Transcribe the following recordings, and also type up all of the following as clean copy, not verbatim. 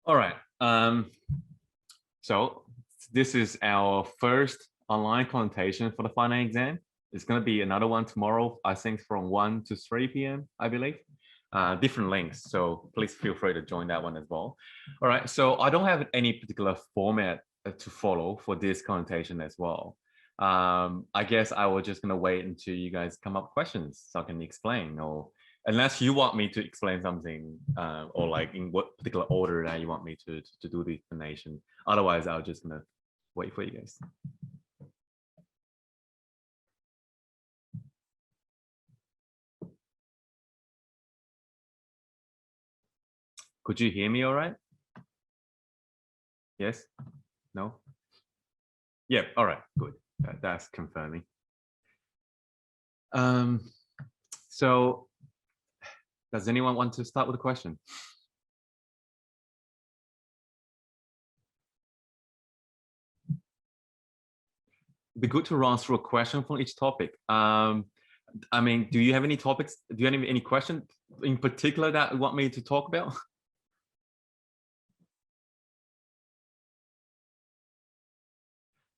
All right. So this is our first online consultation for the final exam. It's going to be another one tomorrow, I think from 1 to 3 p.m., I believe. Different links, so please feel free to join that one as well. All right, so I don't have any particular format to follow for this consultation as well. I guess I was just going to wait until you guys come up with questions so I can explain, or unless you want me to explain something or like in what particular order that you want me to do the explanation. Otherwise, I'll just gonna wait for you guys. Could you hear me all right? Yes? No? Yeah, all right, good. That's confirming. So does anyone want to start with a question? It'd be good to run through a question from each topic. I mean, do you have any topics? Do you have any question in particular that you want me to talk about?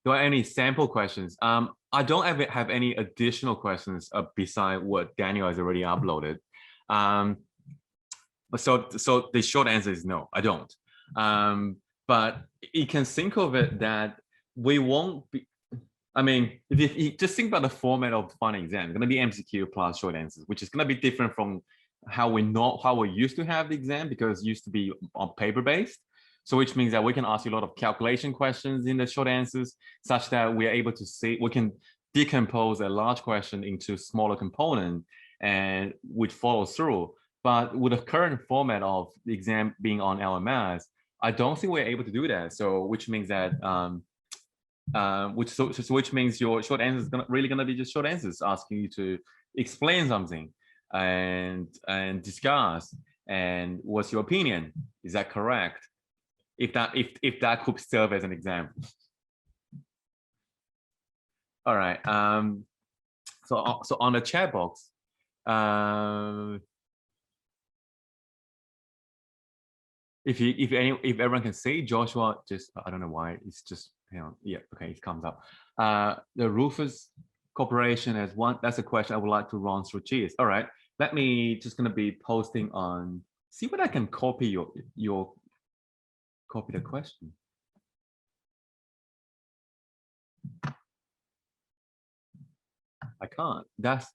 Do I have any sample questions? I don't have any additional questions beside what Daniel has already uploaded. So the short answer is no, I don't. But you can think of it that we won't be, I mean, if you just think about the format of the final exam, it's going to be MCQ plus short answers, which is going to be different from how we used to have the exam, because it used to be on paper based. So which means that we can ask you a lot of calculation questions in the short answers, such that we are able to see, we can decompose a large question into smaller component and which follows through. But with the current format of the exam being on LMS, I don't think we're able to do that. So which means that which means your short answer is really gonna be just short answers, asking you to explain something and discuss and what's your opinion? Is that correct? If that could serve as an example. All right. So on the chat box, if everyone can see, Joshua just, I don't know why, it's just, hang on. Yeah, okay, it comes up. The Rufus Corporation has one, that's a question I would like to run through. Cheers. All right, let me just gonna be posting on, see what I can copy your copy the question. I can't. That's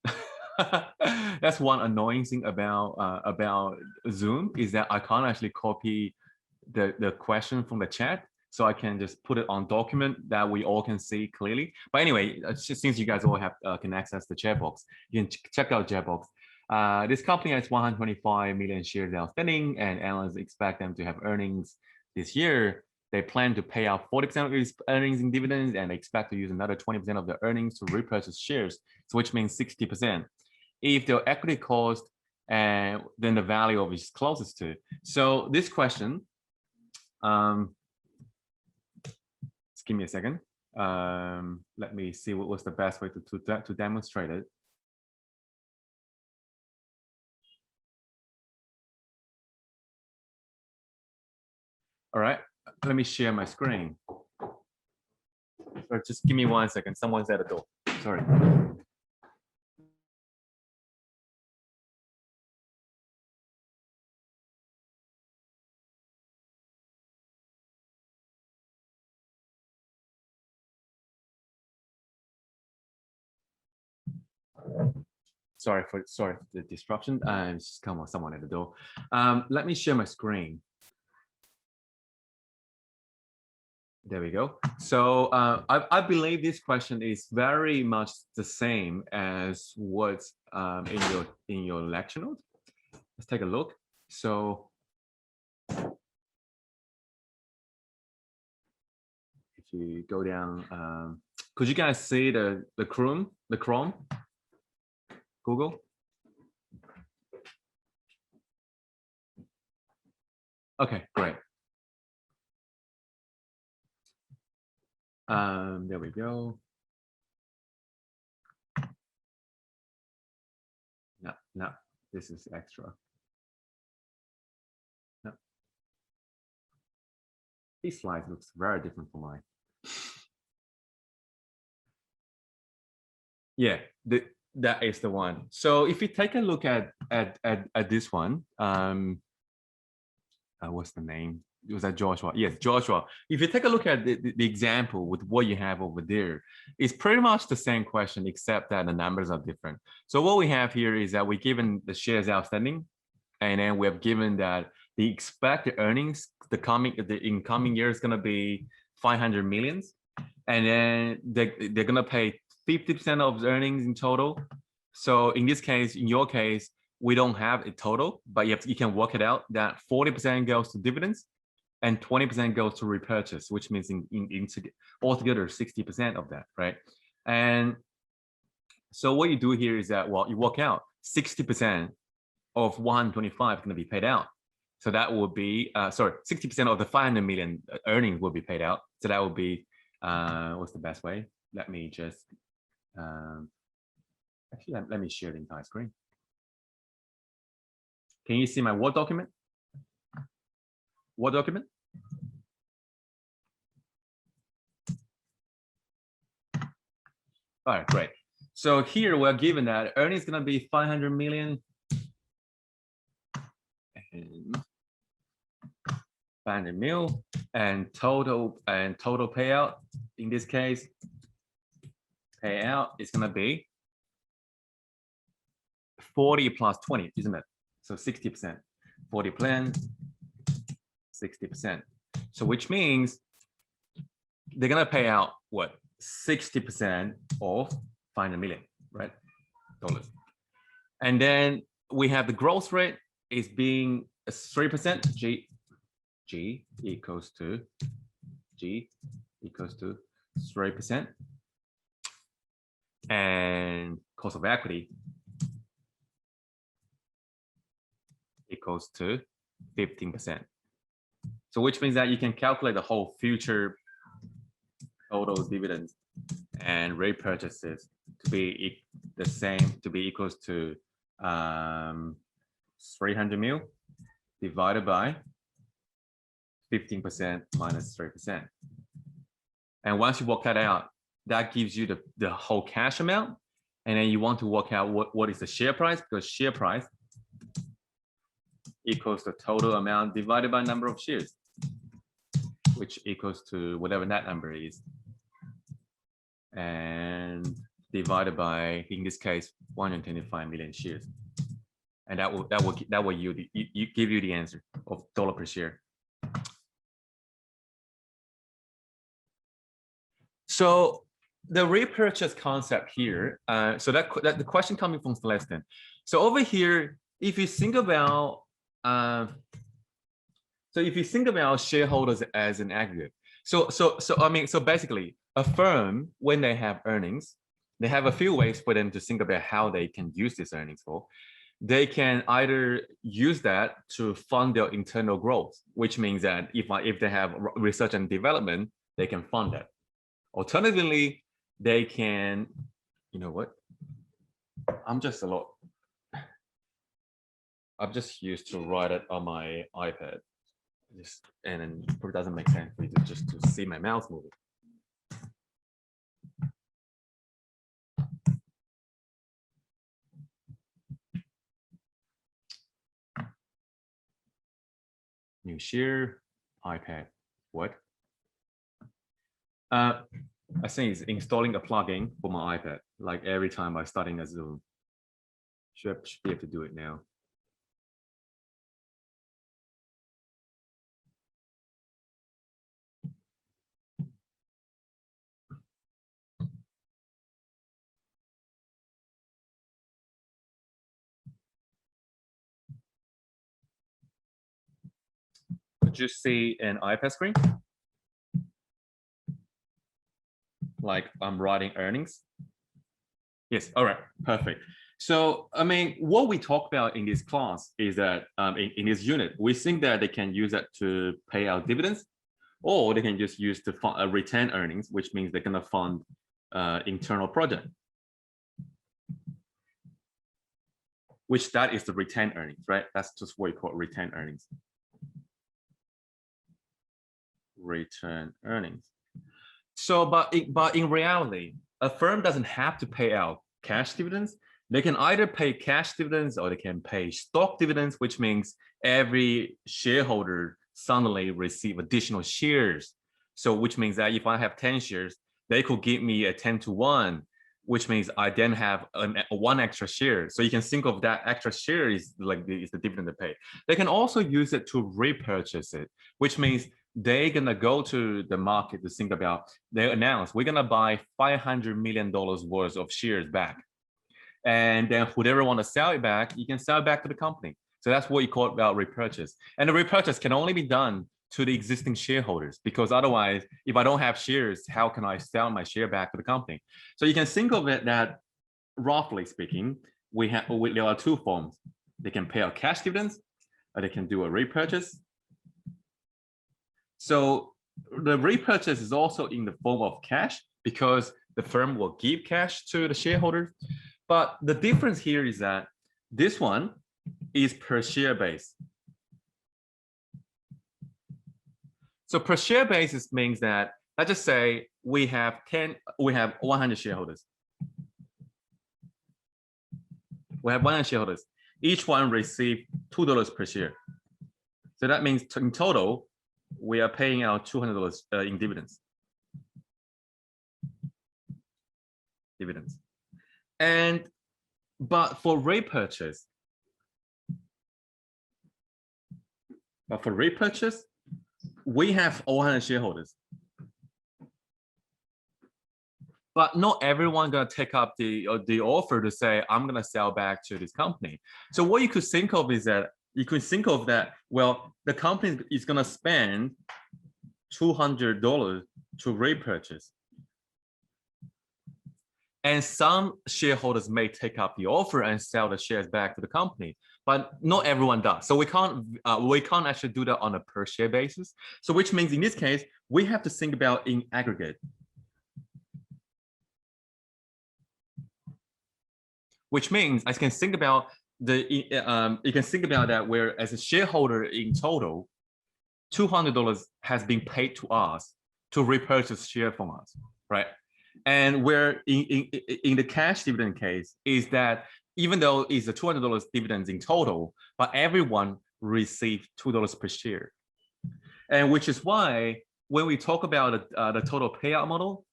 that's one annoying thing about Zoom, is that I can't actually copy the question from the chat, so I can just put it on document that we all can see clearly. But anyway, since you guys all have can access the chat box, you can check out chat box. This company has 125 million shares outstanding, and analysts expect them to have earnings this year. They plan to pay out 40% of its earnings in dividends, and they expect to use another 20% of their earnings to repurchase shares, so which means 60%. If their equity cost, and then the value of it is closest to. So this question, just give me a second. Let me see what was the best way to demonstrate it. All right, let me share my screen. Or just give me 1 second. Someone's at the door. Sorry. Sorry for the disruption. Just come on, someone at the door. Let me share my screen. There we go. So I believe this question is very much the same as what's in your lecture note. Let's take a look. So if you go down, could you guys see the Chrome? Google? Okay, great. There we go. No, this is extra. No. This slide looks very different from mine. Yeah, that is the one. So if you take a look at this one, what's the name? Was that Joshua? Yes, Joshua. If you take a look at the example with what you have over there, it's pretty much the same question, except that the numbers are different. So what we have here is that we're given the shares outstanding, and then we have given that the expected earnings, the incoming year is going to be 500 millions, and then they're going to pay 50% of the earnings in total. So in this case, in your case, we don't have a total, but you can work it out that 40% goes to dividends and 20% goes to repurchase, which means altogether 60% of that, right? And so what you do here is that, well, you work out 60% of 125 is going to be paid out. So that will be, 60% of the 500 million earnings will be paid out. So that will be, what's the best way? Let me just, actually, let me share the entire screen. Can you see my Word document? Word document? All right, great. So here we're given that earnings is going to be 500 million. And 500 mil, and total payout in this case, payout is going to be 40 plus 20, isn't it? So 60%. 40 plan, 60%. So which means they're going to pay out what? 60% of 500 million, right? Dollars. And then we have the growth rate is being 3%. G equals to 3%. And cost of equity equals to 15%. So which means that you can calculate the whole future total dividends and repurchases to be the same, to be equals to 300 mil divided by 15% minus 3%. And once you work that out, that gives you the whole cash amount. And then you want to work out what is the share price, because share price equals the total amount divided by number of shares, which equals to whatever that number is. And divided by, in this case, 125 million shares. And that will give you the answer of dollar per share. So the repurchase concept here, so that the question coming from Celestin. So over here, if you think about shareholders as an aggregate, so basically a firm, when they have earnings, they have a few ways for them to think about how they can use these earnings for. They can either use that to fund their internal growth, which means that if they have research and development, they can fund that. Alternatively, they can, you know what? I'm just used to write it on my iPad, and then it doesn't make sense for you to see my mouse moving. New share, iPad, what? I think it's installing a plugin for my iPad, like every time I'm starting a Zoom. Should be able to do it now. Could you see an iPad screen? Like I'm writing earnings. Yes, all right, perfect. So, I mean, what we talk about in this class is that in this unit, we think that they can use that to pay out dividends, or they can just use to fund, retain earnings, which means they're gonna fund internal project, which that is the retained earnings, right? That's just what we call retained earnings. return earnings. So, but in reality, a firm doesn't have to pay out cash dividends. They can either pay cash dividends or they can pay stock dividends, which means every shareholder suddenly receive additional shares. So which means that if I have 10 shares, they could give me a 10-to-1, which means I then have one extra share. So you can think of that extra share is like the dividend they pay. They can also use it to repurchase it, which means they're gonna go to the market to think about, they announce, we're gonna buy $500 million worth of shares back. And then whoever want to sell it back, you can sell it back to the company. So that's what you call about repurchase. And the repurchase can only be done to the existing shareholders, because otherwise, if I don't have shares, how can I sell my share back to the company? So you can think of it that, roughly speaking, there are two forms. They can pay out cash dividends, or they can do a repurchase. So the repurchase is also in the form of cash, because the firm will give cash to the shareholders. But the difference here is that this one is per share base. So per share basis means that, let's just say we have 100 shareholders. We have 100 shareholders. Each one receive $2 per share. So that means in total, we are paying out $200 in dividends. But for repurchase, we have 100 shareholders. But not everyone gonna take up the offer to say, I'm gonna sell back to this company. So what you could think of is that, well, the company is gonna spend $200 to repurchase. And some shareholders may take up the offer and sell the shares back to the company, but not everyone does. So we can't actually do that on a per share basis. So which means in this case, we have to think about in aggregate. Which means I can think about you can think about that where as a shareholder in total, $200 has been paid to us to repurchase share from us, right? And where in the cash dividend case is that even though it's a $200 dividends in total, but everyone received $2 per share. And which is why when we talk about the total payout model,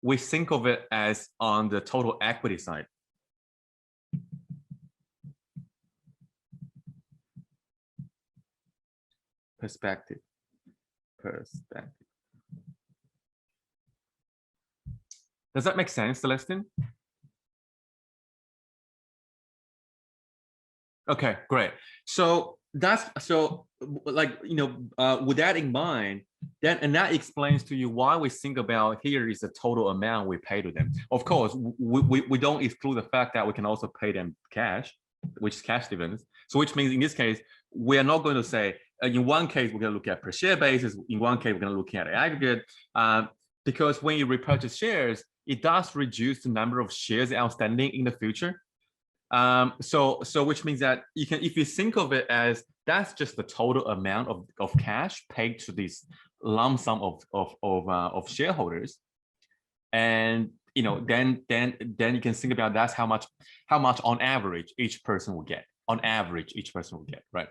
we think of it as on the total equity side. Perspective. Does that make sense, Celestine? Okay, great. So like, with that in mind, that explains to you why we think about here is the total amount we pay to them. Of course, we don't exclude the fact that we can also pay them cash, which is cash dividends. So which means in this case, we are not going to say, in one case, we're going to look at per share basis. In one case, we're going to look at aggregate, because when you repurchase shares, it does reduce the number of shares outstanding in the future. So which means that you can, if you think of it as that's just the total amount of cash paid to this lump sum of shareholders, and then you can think about that's how much on average each person will get. On average, each person will get, right?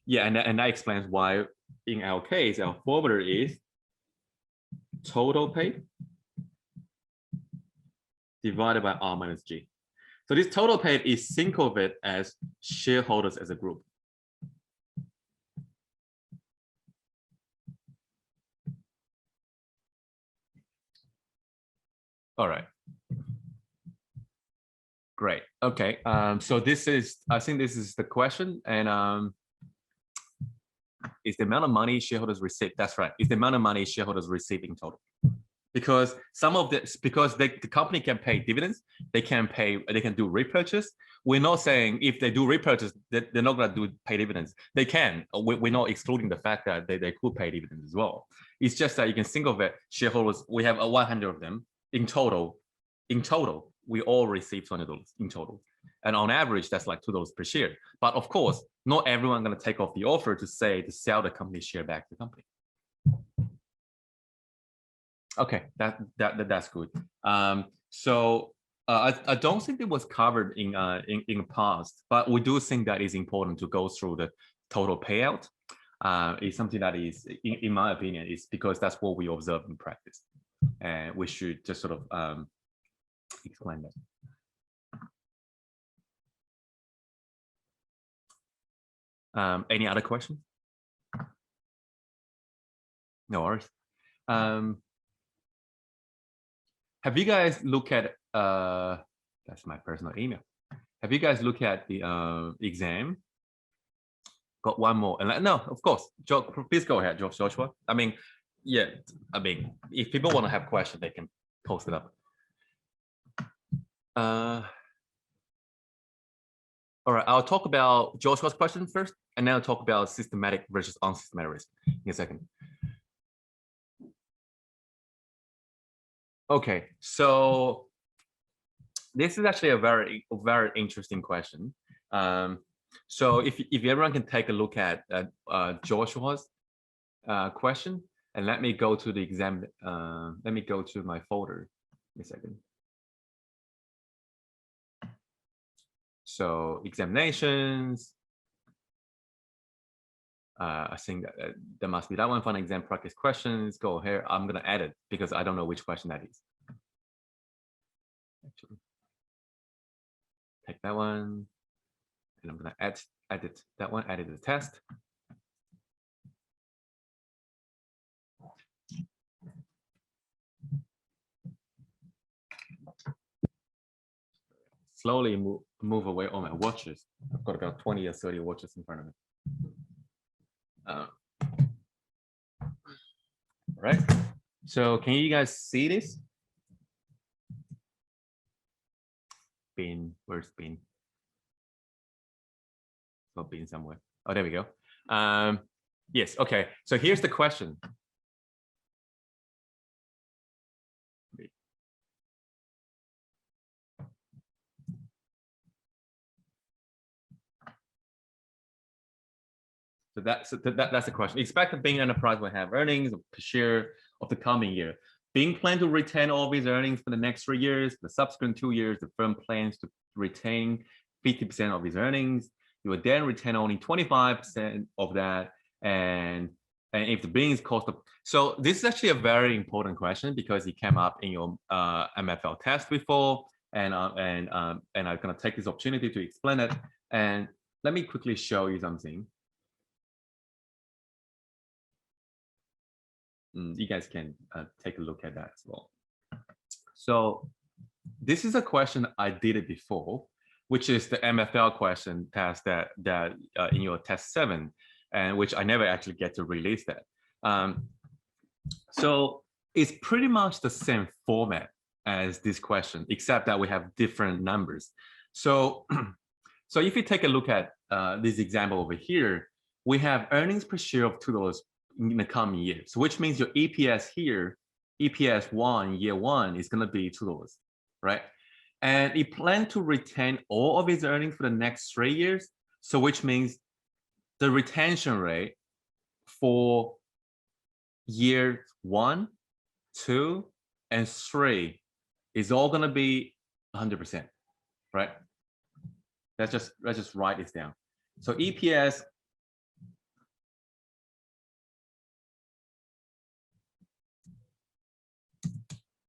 Yeah, and that explains why in our case our formula is total paid divided by R minus G. So this total paid is, think of it as shareholders as a group. All right. Great. Okay. So this is, I think this is the question, and is the amount of money shareholders receive. That's right. Is the amount of money shareholders receive in total. Because some of this, because the company can pay dividends, they can do repurchase. We're not saying if they do repurchase, they're not going to pay dividends. They can. We're not excluding the fact that they could pay dividends as well. It's just that you can think of it, shareholders, we have 100 of them in total. In total, we all receive $200 in total. And on average, that's like $2 per share. But of course, not everyone going to take off the offer to sell the company share back to the company. Okay, that's good. So I don't think it was covered in the past, but we do think that is important to go through the total payout. It's something that is, in my opinion, is because that's what we observe in practice, and we should just sort of explain that. Any other questions? No worries. Have you guys looked at, that's my personal email. Have you guys looked at the exam? Got one more. And no, of course, please go ahead, Joshua. I mean, yeah, I mean, if people want to have questions, they can post it up. All right, I'll talk about Joshua's question first, and then I'll talk about systematic versus unsystematic risk in a second. Okay, so this is actually a very interesting question. So if everyone can take a look at Joshua's question, and let me go to the exam. Let me go to my folder in a second. So examinations. I think that there must be that one. Fun exam practice questions. Go here. I'm gonna add it because I don't know which question that is. Actually, take that one, and I'm gonna edit that one. Edit the test. Slowly move away all my watches. I've got about 20 or 30 watches in front of me. All right. So can you guys see this? Bin, where's bin? Oh, bin somewhere. Oh, there we go. Yes. Okay. So here's the question. So that's the question. Expect that Bing Enterprise will have earnings per share of the coming year. Bing plans to retain all of these earnings for the next 3 years. The subsequent 2 years, the firm plans to retain 50% of these earnings. You will then retain only 25% of that. And if the Bing is cost of, so this is actually a very important question because it came up in your MFL test before, and I'm gonna take this opportunity to explain it. And let me quickly show you something. You guys can take a look at that as well. So this is a question I did it before, which is the MFL question test that in your test 7, and which I never actually get to release that. So it's pretty much the same format as this question, except that we have different numbers. So so if you take a look at this example over here, we have earnings per share of $2 in the coming year. So which means your EPS here, EPS 1, year 1 is going to be $2, right? And you plan to retain all of its earnings for the next 3 years. So which means the retention rate for year 1, 2, and 3 is all going to be 100%, right? Let's just write this down. So EPS,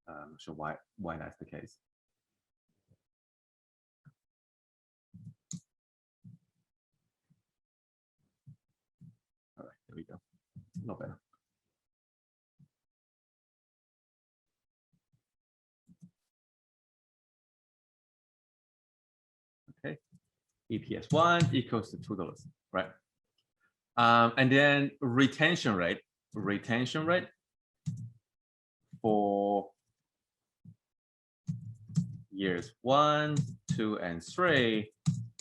I'm not sure why that's the case. All right, there we go. Not better. Okay, EPS 1 equals to $2, right? And then retention rate for years 1, 2, and 3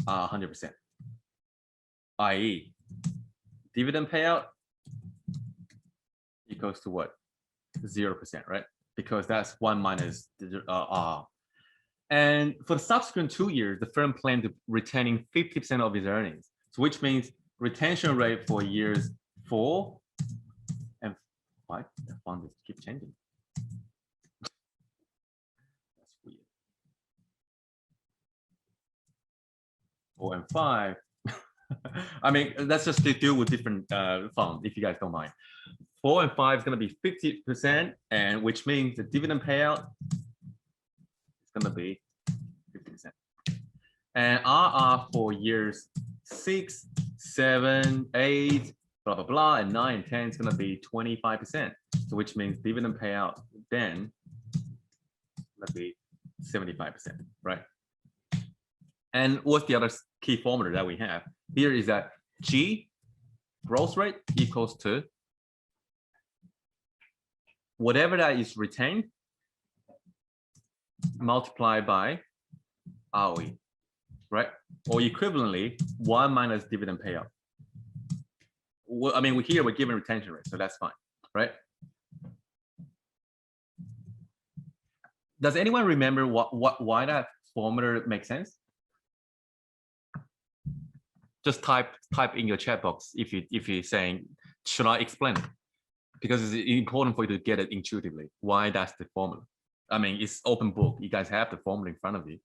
are 100%, i.e. dividend payout equals to what? 0%, right? Because that's 1 minus R. And for the subsequent 2 years, the firm planned to retaining 50% of its earnings. So which means retention rate for years 4 and 5. The font is keep changing. That's weird. 4 and 5. I mean, let's just deal with different fonts if you guys don't mind. 4 and 5 is going to be 50%, and which means the dividend payout is going to be 50%. And RR for years 6, 7, 8, blah, blah, blah, and 9 and 10 is going to be 25%. So which means dividend payout then going to be 75%, right? And what's the other key formula that we have? Here is that G, growth rate, equals to whatever that is retained multiplied by ROE, right? Or equivalently, 1 minus dividend payout. Well, I mean, here we're given retention rate, so that's fine, right? Does anyone remember why that formula makes sense? Just type in your chat box if you're saying, should I explain it? Because it's important for you to get it intuitively. Why that's the formula? I mean, it's open book. You guys have the formula in front of you.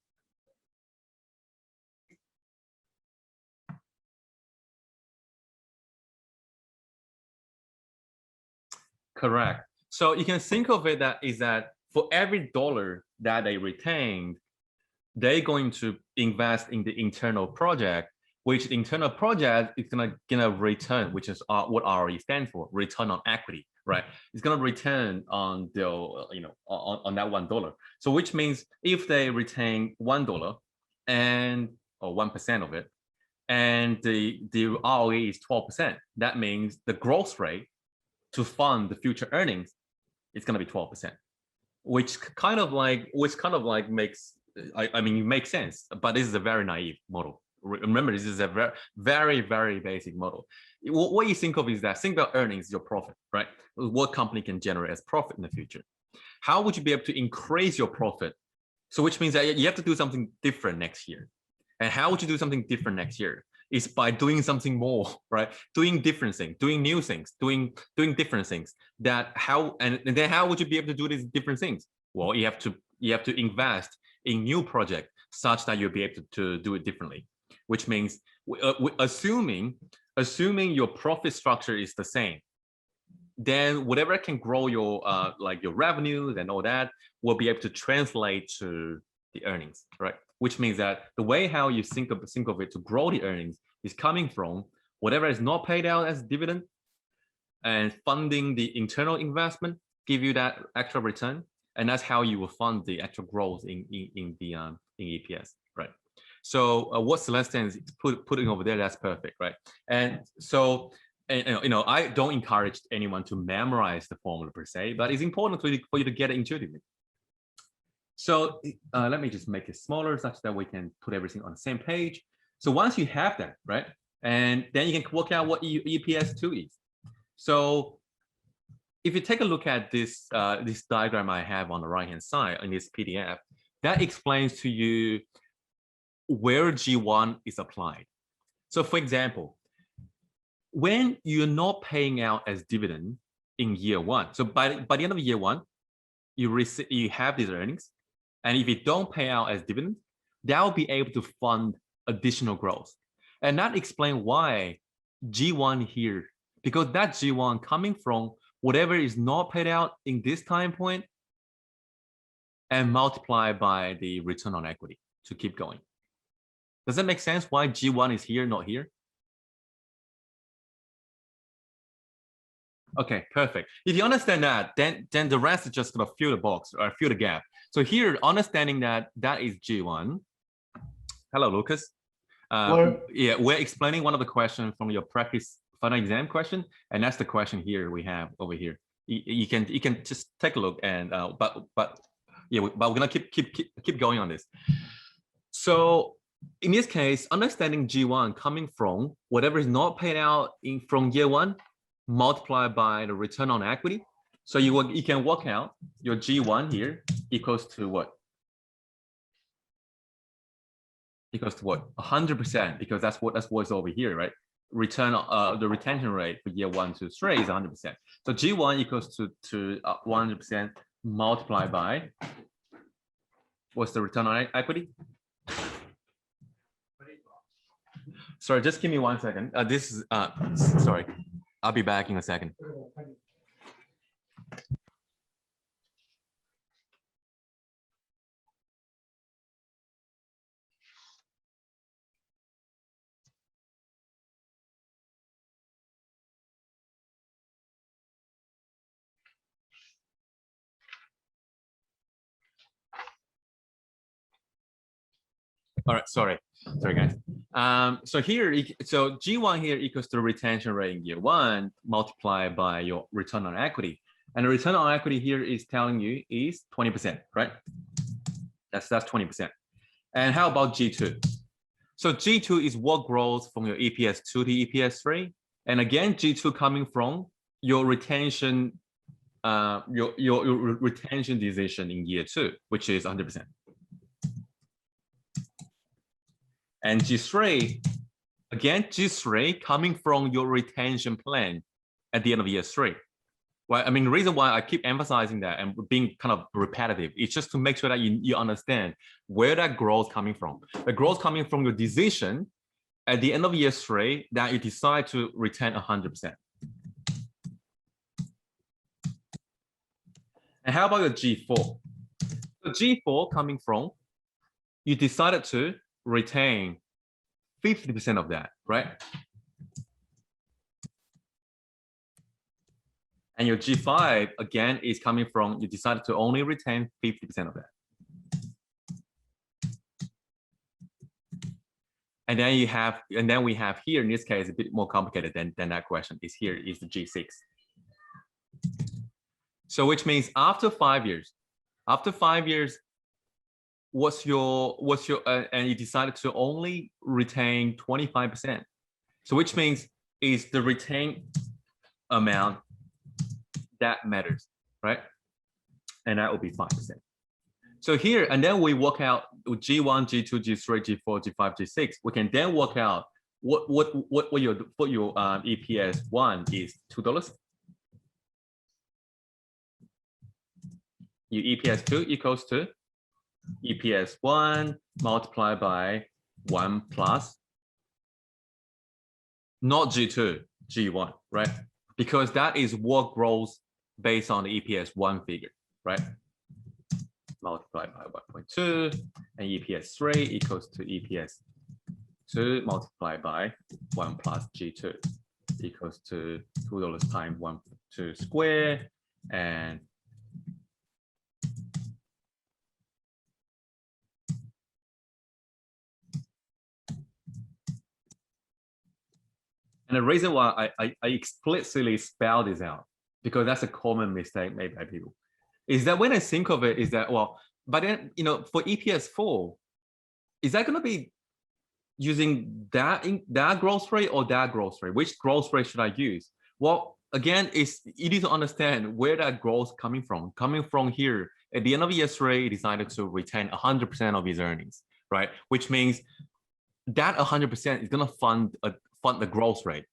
Correct. So you can think of it that is that for every dollar that they retained, they're going to invest in the internal project, which the internal project is gonna return, which is what ROE stands for, return on equity, right? It's gonna return on the on that $1. So which means if they retain $1 and or 1% of it, and the ROE is 12%, that means the growth rate to fund the future earnings is gonna be 12%, which kind of like makes I mean it makes sense, but this is a very naive model. Remember, this is a very, very basic model. What you think of is that think about earnings, your profit, right? What company can generate as profit in the future? How would you be able to increase your profit? So which means that you have to do something different next year. And how would you do something different next year? Is by doing something more, right? Doing different things, doing new things, doing different things. And then how would you be able to do these different things? Well, you have to invest in new project such that you'll be able to do it differently. Which means assuming your profit structure is the same, then whatever can grow your like your revenues and all that will be able to translate to the earnings, right? Which means that the way how you think of it to grow the earnings is coming from whatever is not paid out as dividend and funding the internal investment give you that extra return, and that's how you will fund the actual growth in EPS, right? So what Celeste is putting over there, that's perfect, right? And so, I don't encourage anyone to memorize the formula per se, but it's important for you to get it intuitively. So let me just make it smaller such that we can put everything on the same page. So once you have that, right, and then you can work out what EPS2 is. So if you take a look at this this diagram I have on the right-hand side in this PDF, that explains to you where G1 is applied. So for example, when you're not paying out as dividend in year 1, so by the end of year 1, you have these earnings, and if you don't pay out as dividend, that will be able to fund additional growth. And that explains why G1 here, because that G1 coming from whatever is not paid out in this time point and multiplied by the return on equity to keep going. Does that make sense why G1 is here, not here? Okay, perfect. If you understand that, then the rest is just gonna fill the box or fill the gap. So here, understanding that is G1. Hello, Lucas. Yeah, we're explaining one of the questions from your practice final exam question, and that's the question here we have over here. You can just take a look, and but we're gonna keep going on this. So in this case, understanding G1 coming from whatever is not paid out from year 1 multiplied by the return on equity. So you can work out your G1 here equals to what? equals to what? 100%, because that's what's over here, right? The retention rate for year 1 to 3 is 100%. So G1 equals to 100% multiplied by what's the return on equity? Sorry, just give me 1 second. This is sorry, I'll be back in a second. All right, sorry guys. So G1 here equals to the retention rate in year 1 multiplied by your return on equity, and the return on equity here is telling you is 20%, right? That's 20%. And how about G2? So G2 is what grows from your EPS 2 to EPS 3, and again G2 coming from your retention, your retention decision in year 2, which is 100%. And G3, again, G3 coming from your retention plan at the end of year 3. Well, I mean, the reason why I keep emphasizing that and being kind of repetitive is just to make sure that you understand where that growth coming from. The growth coming from your decision at the end of year 3 that you decide to retain 100%. And how about your G4? The G4 coming from, you decided to retain 50% of that, right? And your G5 again is coming from, you decided to only retain 50% of that. And then we have here in this case a bit more complicated than that question. Is here is the G6. So which means after 5 years, what's your and you decided to only retain 25%. So which means is the retained amount that matters, right? And that will be 5%. So here, and then we work out G1, G2, G3, G4, G5, G6. We can then work out what your EPS 1 is $2. Your EPS 2 equals to EPS 1 multiplied by 1 plus, not G2, G1, right? Because that is what grows based on the EPS 1 figure, right? Multiplied by 1.2, and EPS 3 equals to EPS 2 multiplied by 1 plus G2 equals to $2 times 1 square, and the reason why I explicitly spell this out, because that's a common mistake made by people, is that when I think of it, is that, well, but then, you know, for EPS 4, is that going to be using that growth rate or that growth rate? Which growth rate should I use? Well, again, you need to understand where that growth coming from. Coming from here, at the end of year 3, he decided to retain 100% of his earnings, right? Which means that 100% is going to fund the growth rate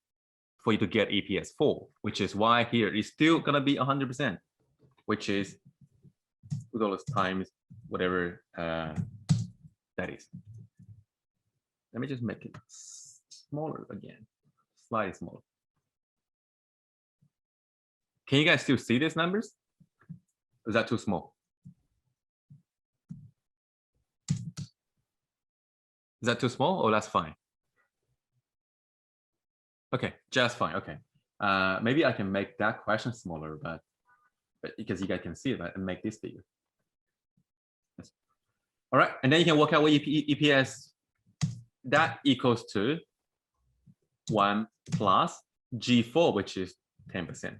for you to get EPS 4, which is why here it's still going to be 100%, which is $2 times whatever that is. Let me just make it smaller again, slightly smaller. Can you guys still see these numbers? Or is that too small? Is that too small? Oh, that's fine. Okay, just fine. Okay, maybe I can make that question smaller, but because you guys can see it, and make this bigger. Yes. All right, and then you can work out what EPS that equals to 1 plus G4, which is 10%.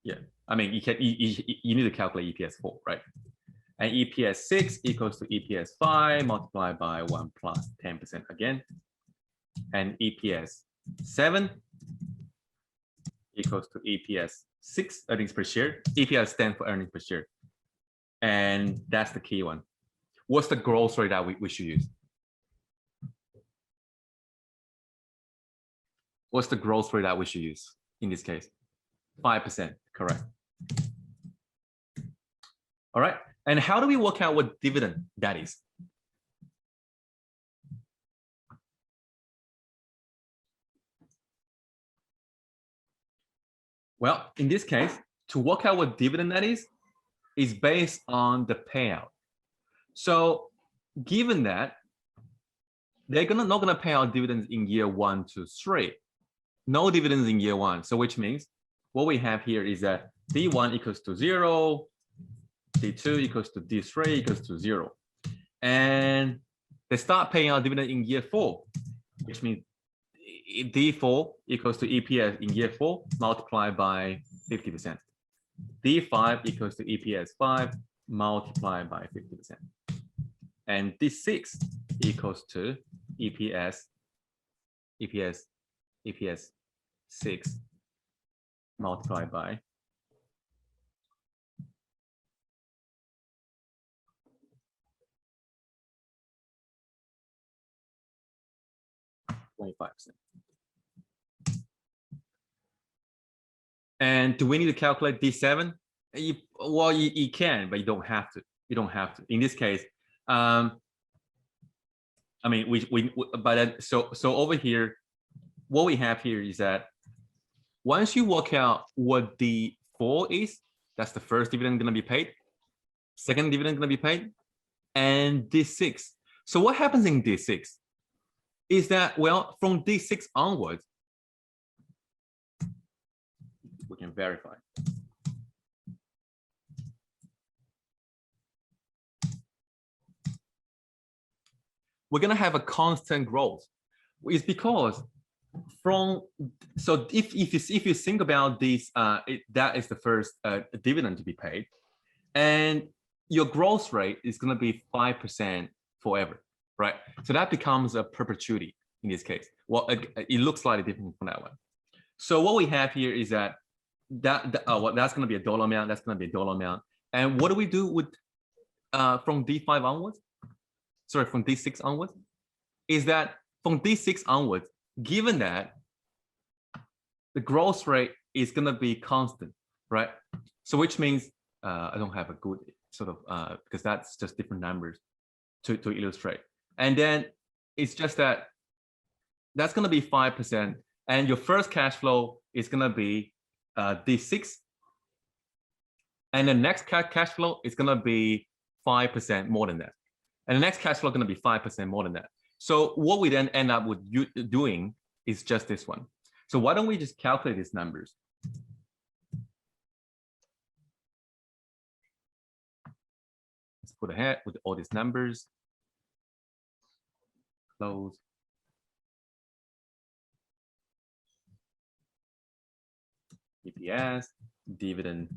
Yeah, I mean you need to calculate EPS 4, right? And EPS 6 equals to EPS 5 multiplied by 1 plus 10% again, and EPS 7 equals to EPS 6, earnings per share. EPS stands for earnings per share. And that's the key one. What's the growth rate that we should use? What's the growth rate that we should use in this case? 5%, correct. All right, and how do we work out what dividend that is? Well, in this case, to work out what dividend that is based on the payout. So given that they're not gonna pay out dividends in year 1 to 3, no dividends in year 1. So which means what we have here is that D1 equals to 0, D2 equals to D3 equals to 0. And they start paying out dividend in year 4, which means D4 equals to EPS in year 4 multiplied by 50%. D5 equals to EPS 5 multiplied by 50%. And D6 equals to EPS 6 multiplied by 25%. And do we need to calculate D7? Well, you can, but you don't have to. You don't have to. In this case, I mean, so over here, what we have here is that once you work out what D4 is, that's the first dividend going to be paid, second dividend going to be paid, and D6. So what happens in D6 is that, well, from D6 onwards, we can verify. We're going to have a constant growth. It's because if you think about this, that is the first dividend to be paid, and your growth rate is going to be 5% forever, right? So that becomes a perpetuity in this case. Well, it looks slightly different from that one. So what we have here is that that's going to be a dollar amount. That's going to be a dollar amount. And what do we do with from D5 onwards? Sorry, from D6 onwards, is that from D6 onwards, given that the growth rate is going to be constant, right? So which means I don't have a good sort of because that's just different numbers to illustrate. And then it's just that that's going to be 5%, and your first cash flow is going to be D6, and the next cash flow is going to be 5% more than that. And the next cash flow is going to be 5% more than that. So what we then end up with doing is just this one. So why don't we just calculate these numbers? Let's put ahead with all these numbers. Close. EPS, dividend,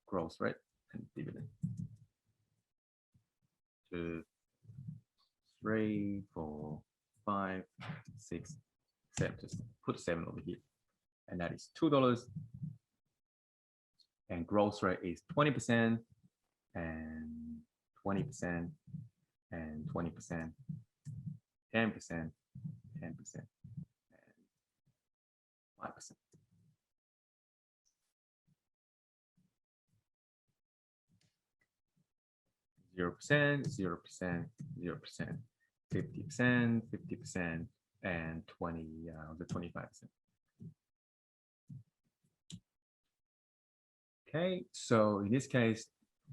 growth rate, and dividend. 2, 3, 4, 5, 6, 7. Just put 7 over here, and that is $2. And growth rate is 20%, and 20%, and 20%, 10%, 10%, and 5%. Zero percent, 0%, 0%, 50%, 50%, and 25%. Okay, so in this case,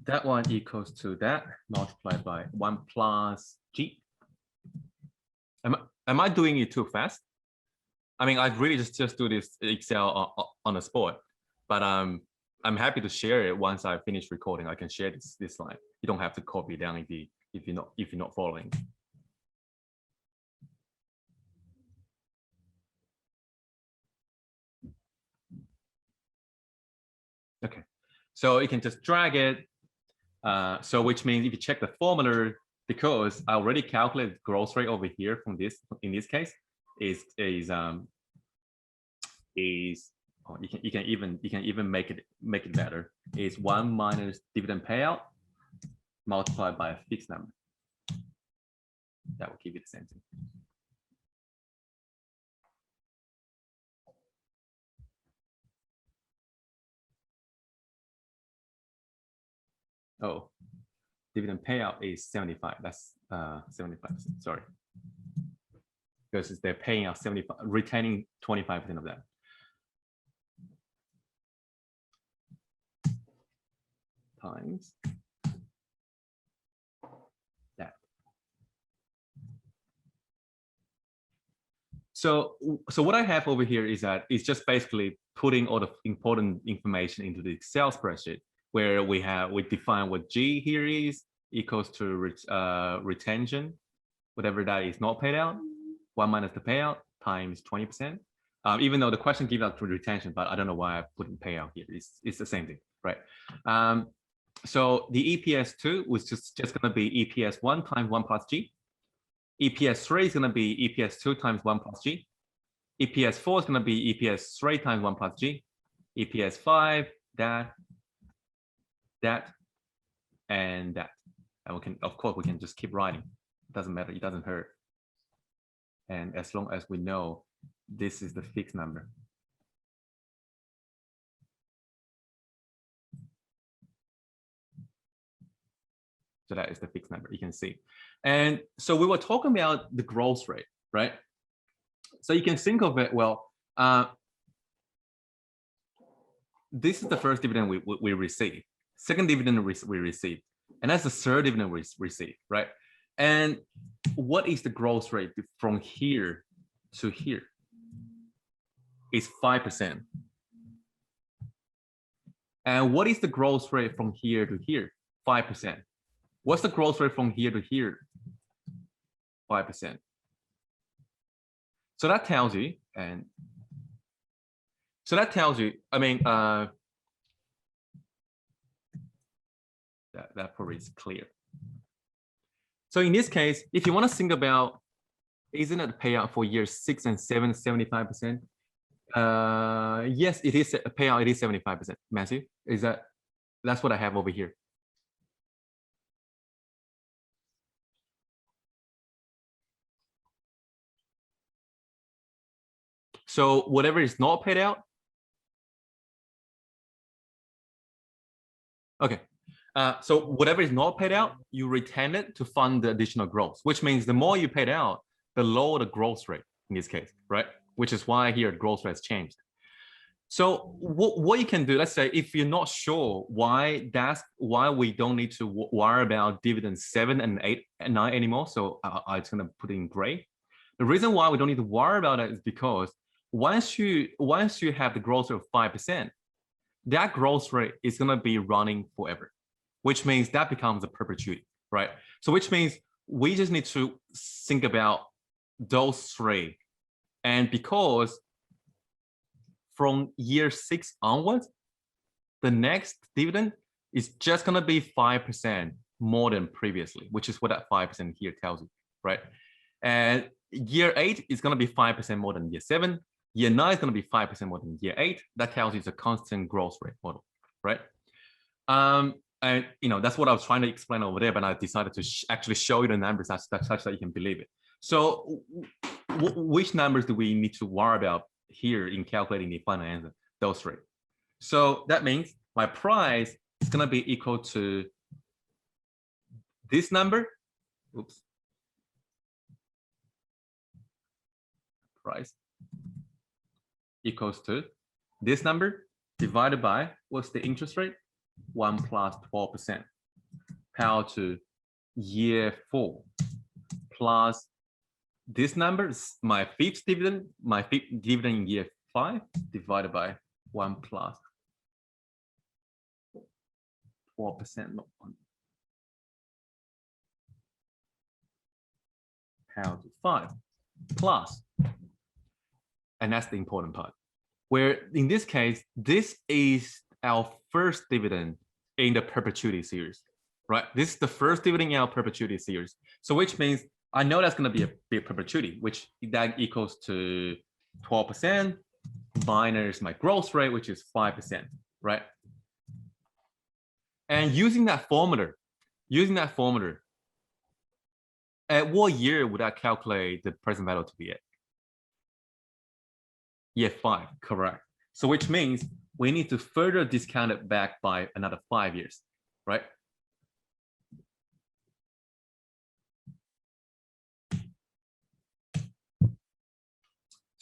that one equals to that multiplied by 1 plus G. Am I doing it too fast? I mean, I'd really just do this Excel on the spot, but I'm happy to share it once I finish recording. I can share this slide. You don't have to copy it down if you're not following. Okay, so you can just drag it. So which means if you check the formula, because I already calculated growth rate over here from this, in this case, is oh, you can even make it better. Is 1 minus dividend payout multiplied by a fixed number. That will give you the same thing. Oh, dividend payout is 75. That's 75%. Sorry, because they're paying out 75, retaining 25% of that. Times that. So what I have over here is that it's just basically putting all the important information into the Excel spreadsheet, where we define what G here is equals to retention, whatever that is not paid out, 1 minus the payout times 20%. Even though the question gives out to retention, but I don't know why I put in payout here. It's the same thing, right? So the EPS2 was just going to be EPS1 times 1 plus G. EPS3 is going to be EPS2 times 1 plus G. EPS4 is going to be EPS3 times 1 plus G. EPS5, that, and that. And we can, of course, we can just keep writing. It doesn't matter. It doesn't hurt. And as long as we know this is the fixed number. So that is the fixed number, you can see. And so we were talking about the growth rate, right? So you can think of it, well, this is the first dividend we received. Second dividend we received. And that's the third dividend we received, right? And what is the growth rate from here to here? It's 5%. And what is the growth rate from here to here? 5%. What's the growth rate from here to here? 5%. So that tells you, and so that tells you, I mean, that probably is clear. So in this case, if you want to think about, isn't it the payout for years 6 and 7, 75%? Yes, it is a payout, it is 75%. Matthew, that's what I have over here. So whatever is not paid out. Okay. So whatever is not paid out, you retain it to fund the additional growth, which means the more you paid out, the lower the growth rate in this case, right? Which is why here growth rate has changed. So what you can do, let's say if you're not sure why we don't need to worry about dividends 7 and 8 and 9 anymore. So I'm just gonna put it in gray. The reason why we don't need to worry about it is because once you have the growth rate of 5%, that growth rate is gonna be running forever, which means that becomes a perpetuity, right? So which means we just need to think about those three. And because from year 6 onwards, the next dividend is just gonna be 5% more than previously, which is what that 5% here tells you, right? And year 8 is gonna be 5% more than year 7. Year 9 is gonna be 5% more than year 8. That tells you it's a constant growth rate model, right? And that's what I was trying to explain over there, but I decided to actually show you the numbers such that you can believe it. So which numbers do we need to worry about here in calculating the final answer? Those three. So that means my price is going to be equal to this number. Oops. Price equals to this number divided by, what's the interest rate? 1 plus 12%. Power to year 4 plus this number is my fifth dividend, in year 5 divided by 1 plus 4%, not 1. Power to 5 plus, and that's the important part, where in this case, this is our first dividend in the perpetuity series, right? This is the first dividend in our perpetuity series. So which means I know that's going to be a big perpetuity, which that equals to 12% minus my growth rate, which is 5%, right? And using that formula, at what year would I calculate the present value to be at? Year 5, correct. So which means we need to further discount it back by another 5 years, right?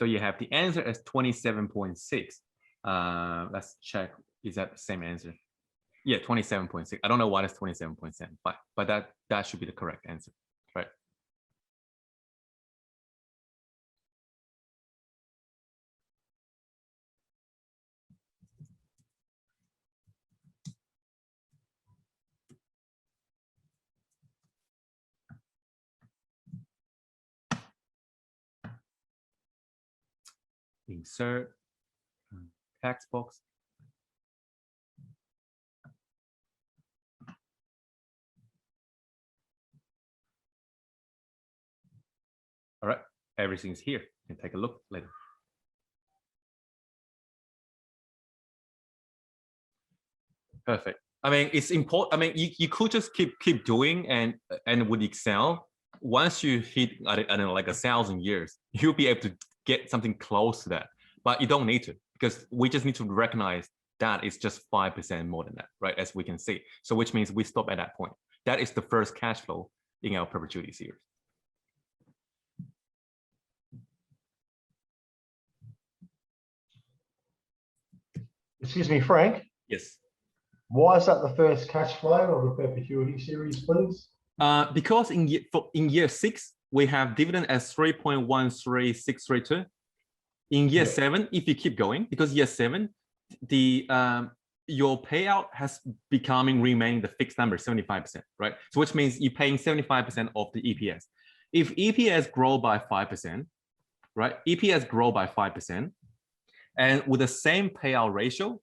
So you have the answer as 27.6. Let's check. Is that the same answer? Yeah, 27.6. I don't know why it's 27.7, but that should be the correct answer, right? Insert text box. All right, everything's here. You can take a look later. Perfect. I mean, it's important. I mean, you could just keep doing, and with Excel, once you hit, I don't know, like 1,000 years, you'll be able to get something close to that. But you don't need to, because we just need to recognize that it's just 5% more than that, right? As we can see. So which means we stop at that point. That is the first cash flow in our perpetuity series. Excuse me, Frank. Yes. Why is that the first cash flow of the perpetuity series, please? Because in year 6, we have dividend as 3.13632. In year 7, if you keep going, because year 7, the your payout has remaining the fixed number, 75%, right? So which means you're paying 75% of the EPS. If EPS grow by 5%, right? EPS grow by 5%, and with the same payout ratio,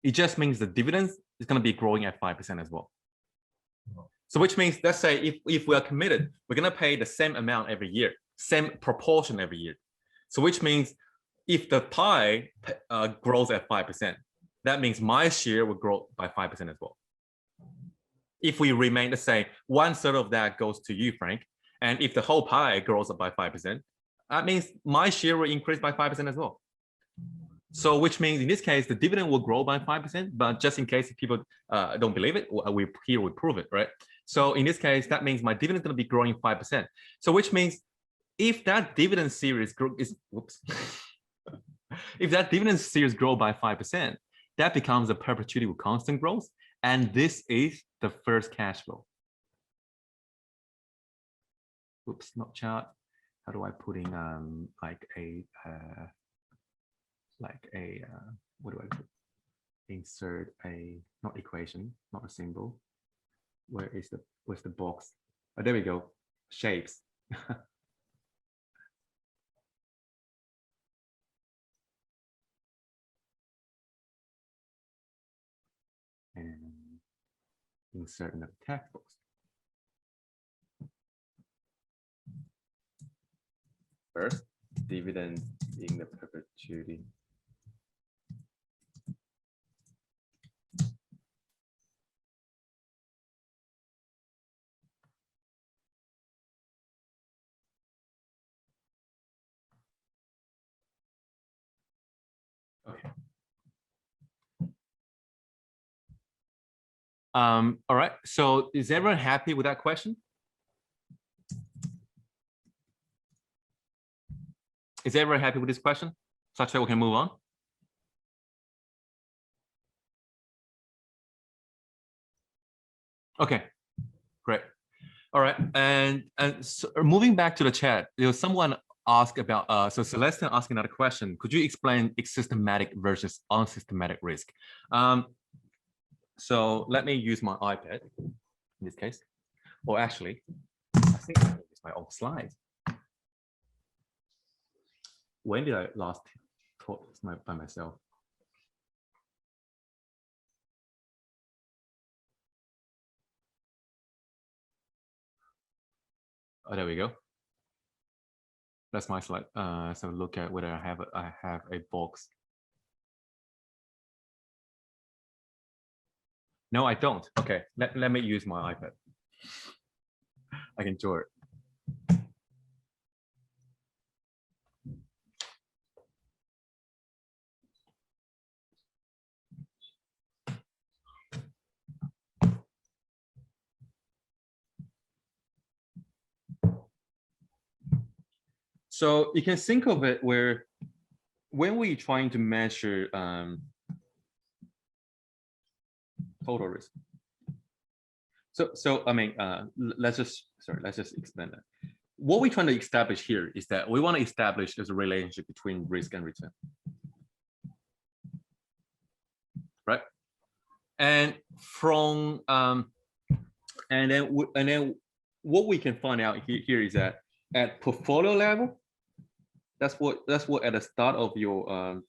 it just means the dividends is going to be growing at 5% as well. So which means, let's say if we are committed, we're going to pay the same amount every year, same proportion every year. So which means if the pie grows at 5%, that means my share will grow by 5% as well. If we remain the same, 1/3 of that goes to you, Frank. And if the whole pie grows up by 5%, that means my share will increase by 5% as well. So which means in this case, the dividend will grow by 5%, but just in case people don't believe it, we prove it, right? So in this case, that means my dividend is going to be growing 5%. So which means if that dividend series if that dividend series grow by 5%, that becomes a perpetuity with constant growth. And this is the first cash flow. Oops, not chart. How do I put in what do I put? Insert a, not equation, not a symbol. Where's the box? Oh, there we go. Shapes. And insert another text box. First, dividend in the perpetuity. Okay. All right. So is everyone happy with that question? Is everyone happy with this question? Such that we can move on. Okay, great. All right, and so moving back to the chat, there was someone asked about, so Celeste asked another question. Could you explain systematic versus unsystematic risk? So let me use my iPad in this case. Or actually, I think I use my own slides. When did I last talk by myself? Oh, there we go. That's my slide. So look at whether I have a box. No, I don't. Okay, let me use my iPad. I can draw it. So you can think of it where when we're trying to measure total risk. So I mean, let's just explain that. What we're trying to establish here is that we want to establish there's a relationship between risk and return, right? And from and then what we can find out here is that at portfolio level, that's what at the start of your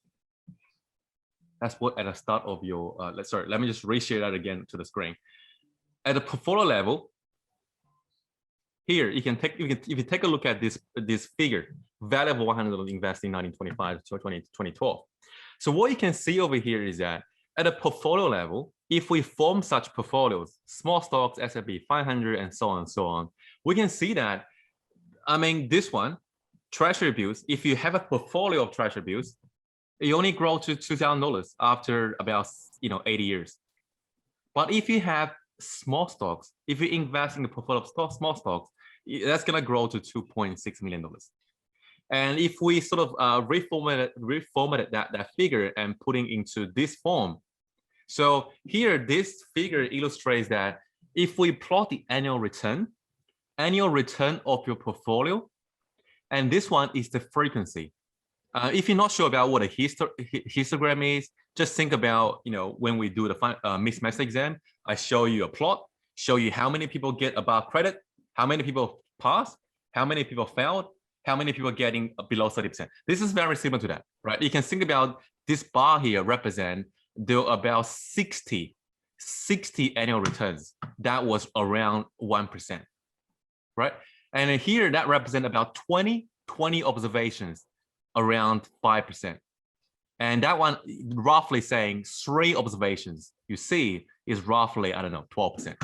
let me just reshare that again to the screen. At the portfolio level, here you can take if you take a look at this figure, value of 100 investing 1925 to 2012. So what you can see over here is that at a portfolio level, if we form such portfolios, small stocks, S&P 500, and so on, we can see that, I mean, this one, treasury bills, if you have a portfolio of treasury bills, you only grow to $2,000 after about 80 years. But if you have small stocks, if you invest in the portfolio of small stocks, that's going to grow to $2.6 million. And if we sort of reformatted that figure and putting into this form, so here this figure illustrates that if we plot the annual return of your portfolio, and this one is the frequency. If you're not sure about what a histogram is, just think about, when we do the mixed math exam, I show you a plot, show you how many people get above credit, how many people pass, how many people failed, how many people are getting below 30%. This is very similar to that, right? You can think about this bar here represent about 60 annual returns. That was around 1%, right? And here that represent about 20 observations around 5%. And that one roughly saying 3 observations you see is roughly, I don't know, 12%.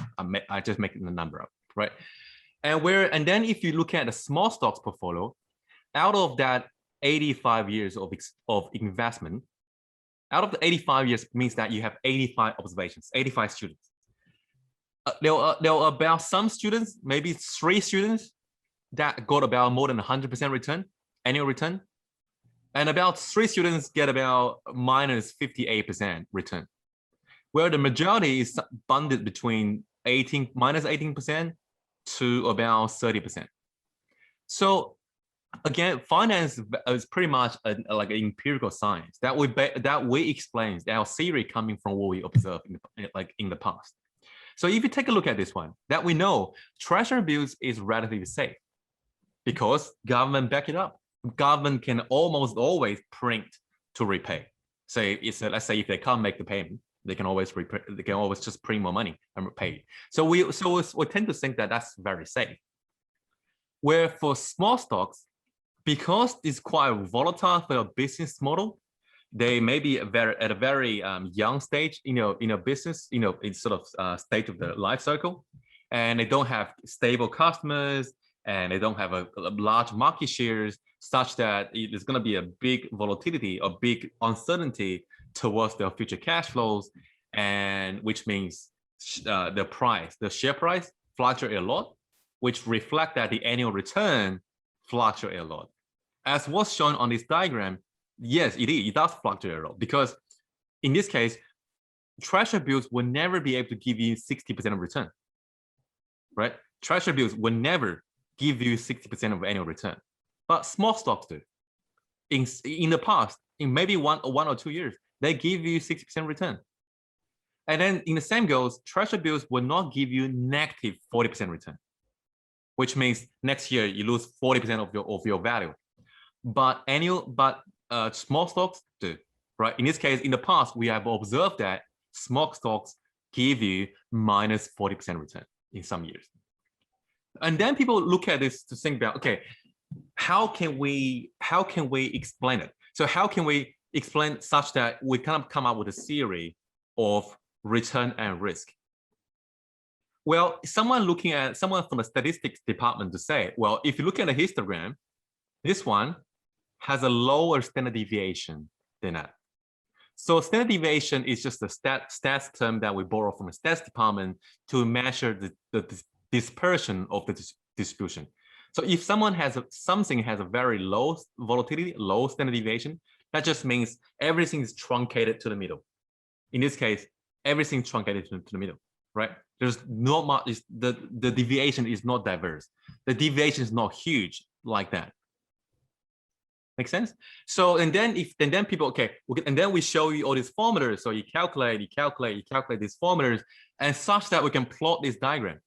I just making the number up, right? And then if you look at the small stocks portfolio, out of that 85 years of investment, out of the 85 years means that you have 85 observations, 85 students. There were about some students, maybe 3 students that got about more than 100% return, annual return. And about 3 students get about minus 58% return, where the majority is bundled between minus 18% to about 30%. So again, finance is pretty much like an empirical science that we explain our theory coming from what we observed in the past. So if you take a look at this one, that we know treasury bills is relatively safe because government back it up. Government can almost always print to repay. Say let's say if they can't make the payment, they can always just print more money and repay. So we tend to think that that's very safe. Where for small stocks, because it's quite volatile for a business model, they may be at a very young stage in a business, in sort of state of the life cycle, and they don't have stable customers, and they don't have a large market shares, such that there's going to be a big volatility, a big uncertainty towards their future cash flows, and which means the share price fluctuate a lot, which reflect that the annual return fluctuate a lot. As was shown on this diagram, yes, it does fluctuate a lot, because in this case, treasury bills will never be able to give you 60% of return, right? Treasury bills will never give you 60% of annual return, but small stocks do. In the past, in maybe one or 2 years, they give you 60% return. And then in the same goes, treasury bills will not give you negative 40% return, which means next year you lose 40% of your value. But small stocks do, right? In this case, in the past, we have observed that small stocks give you minus 40% return in some years. And then people look at this to think about, okay, how can we explain it? So how can we explain such that we kind of come up with a theory of return and risk? Well, someone from the statistics department to say, well, if you look at the histogram, this one has a lower standard deviation than that. So standard deviation is just a stats term that we borrow from the stats department to measure the dispersion of the distribution. So if something has a very low volatility, low standard deviation, that just means everything is truncated to the middle. In this case, everything truncated to the middle, right? There's not much, the deviation is not diverse. The deviation is not huge like that. Make sense? So, and then people, okay, and then we show you all these formulas. So you calculate these formulas, and such that we can plot this diagram.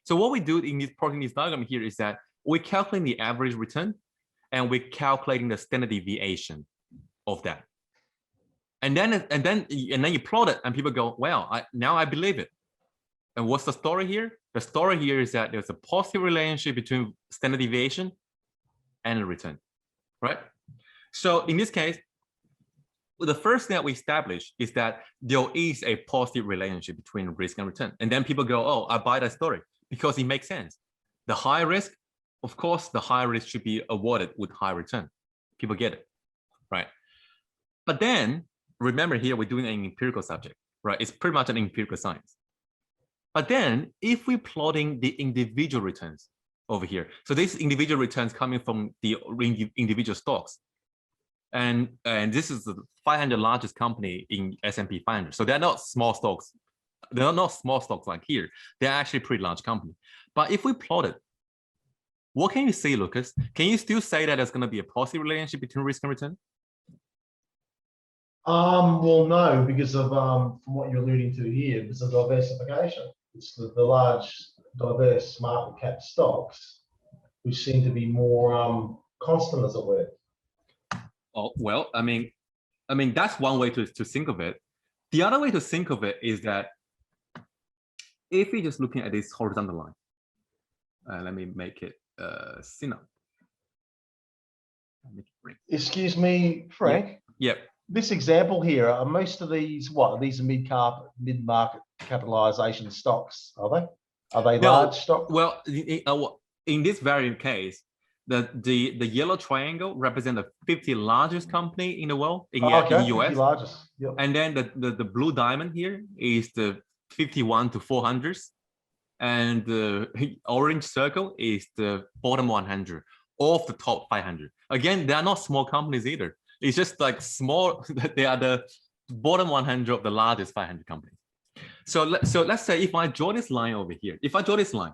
So what we do in plotting this diagram here is that we're calculating the average return, and we're calculating the standard deviation of that. And then you plot it, and people go, well, now I believe it. And what's the story here? The story here is that there's a positive relationship between standard deviation and the return, right? So in this case, the first thing that we establish is that there is a positive relationship between risk and return. And then people go, oh, I buy that story because it makes sense. The high risk, of course, the high risk should be awarded with high return. People get it, right? But then remember here, we're doing an empirical subject, right? It's pretty much an empirical science. But then if we're plotting the individual returns over here, so these individual returns coming from the individual stocks, and this is the 500 largest company in S&P 500. So they're not small stocks. They're not small stocks like here. They're actually pretty large company. But if we plot it, what can you see, Lucas? Can you still say that there's going to be a positive relationship between risk and return? Well, no, because of from what you're alluding to here, because of diversification. It's the large, diverse market cap stocks, which seem to be more constant, as it were. Oh, well, I mean, that's one way to think of it. The other way to think of it is that if we're just looking at this horizontal line, let me make it thinner. Excuse me, Frank. Yep. This example here, are most of these these are mid-market capitalization stocks, are they? Are they large stocks? Well, in this very case, the yellow triangle represents the 50 largest company in the world in the US. 50 largest. Yep. And then the blue diamond here is the 51 to 400s, and the orange circle is the bottom 100 of the top 500. Again, they are not small companies either. It's just like small. They are the bottom 100 of the largest 500 companies. So let's say if I draw this line over here, if I draw this line,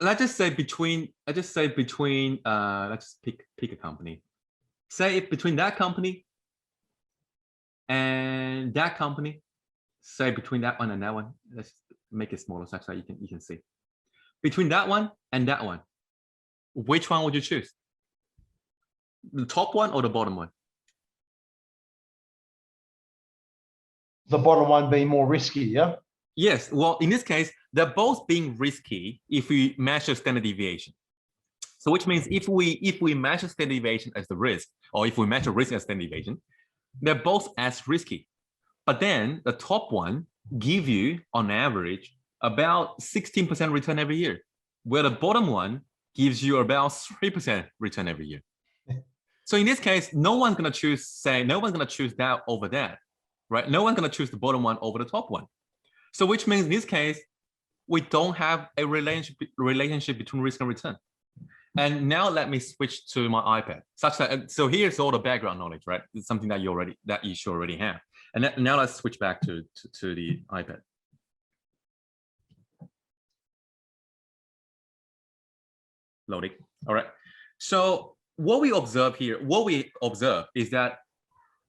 let's just say between, let's just pick a company. Say if between that company and that company, say between that one and that one, let's make it smaller such that you can see. Between that one and that one, which one would you choose? The top one or the bottom one? The bottom one being more risky, yeah? Yes, well, in this case, they're both being risky if we measure standard deviation. So which means if we measure standard deviation as the risk, or if we measure risk as standard deviation, they're both as risky. But then the top one give you, on average, about 16% return every year, where the bottom one gives you about 3% return every year. So in this case, no one's going to choose that over that, right? No one's going to choose the bottom one over the top one. So which means in this case, we don't have a relationship between risk and return. And now let me switch to my iPad. So here's all the background knowledge, right? It's something that you should already have. And now let's switch back to the iPad. Loading. All right. So what we observe is that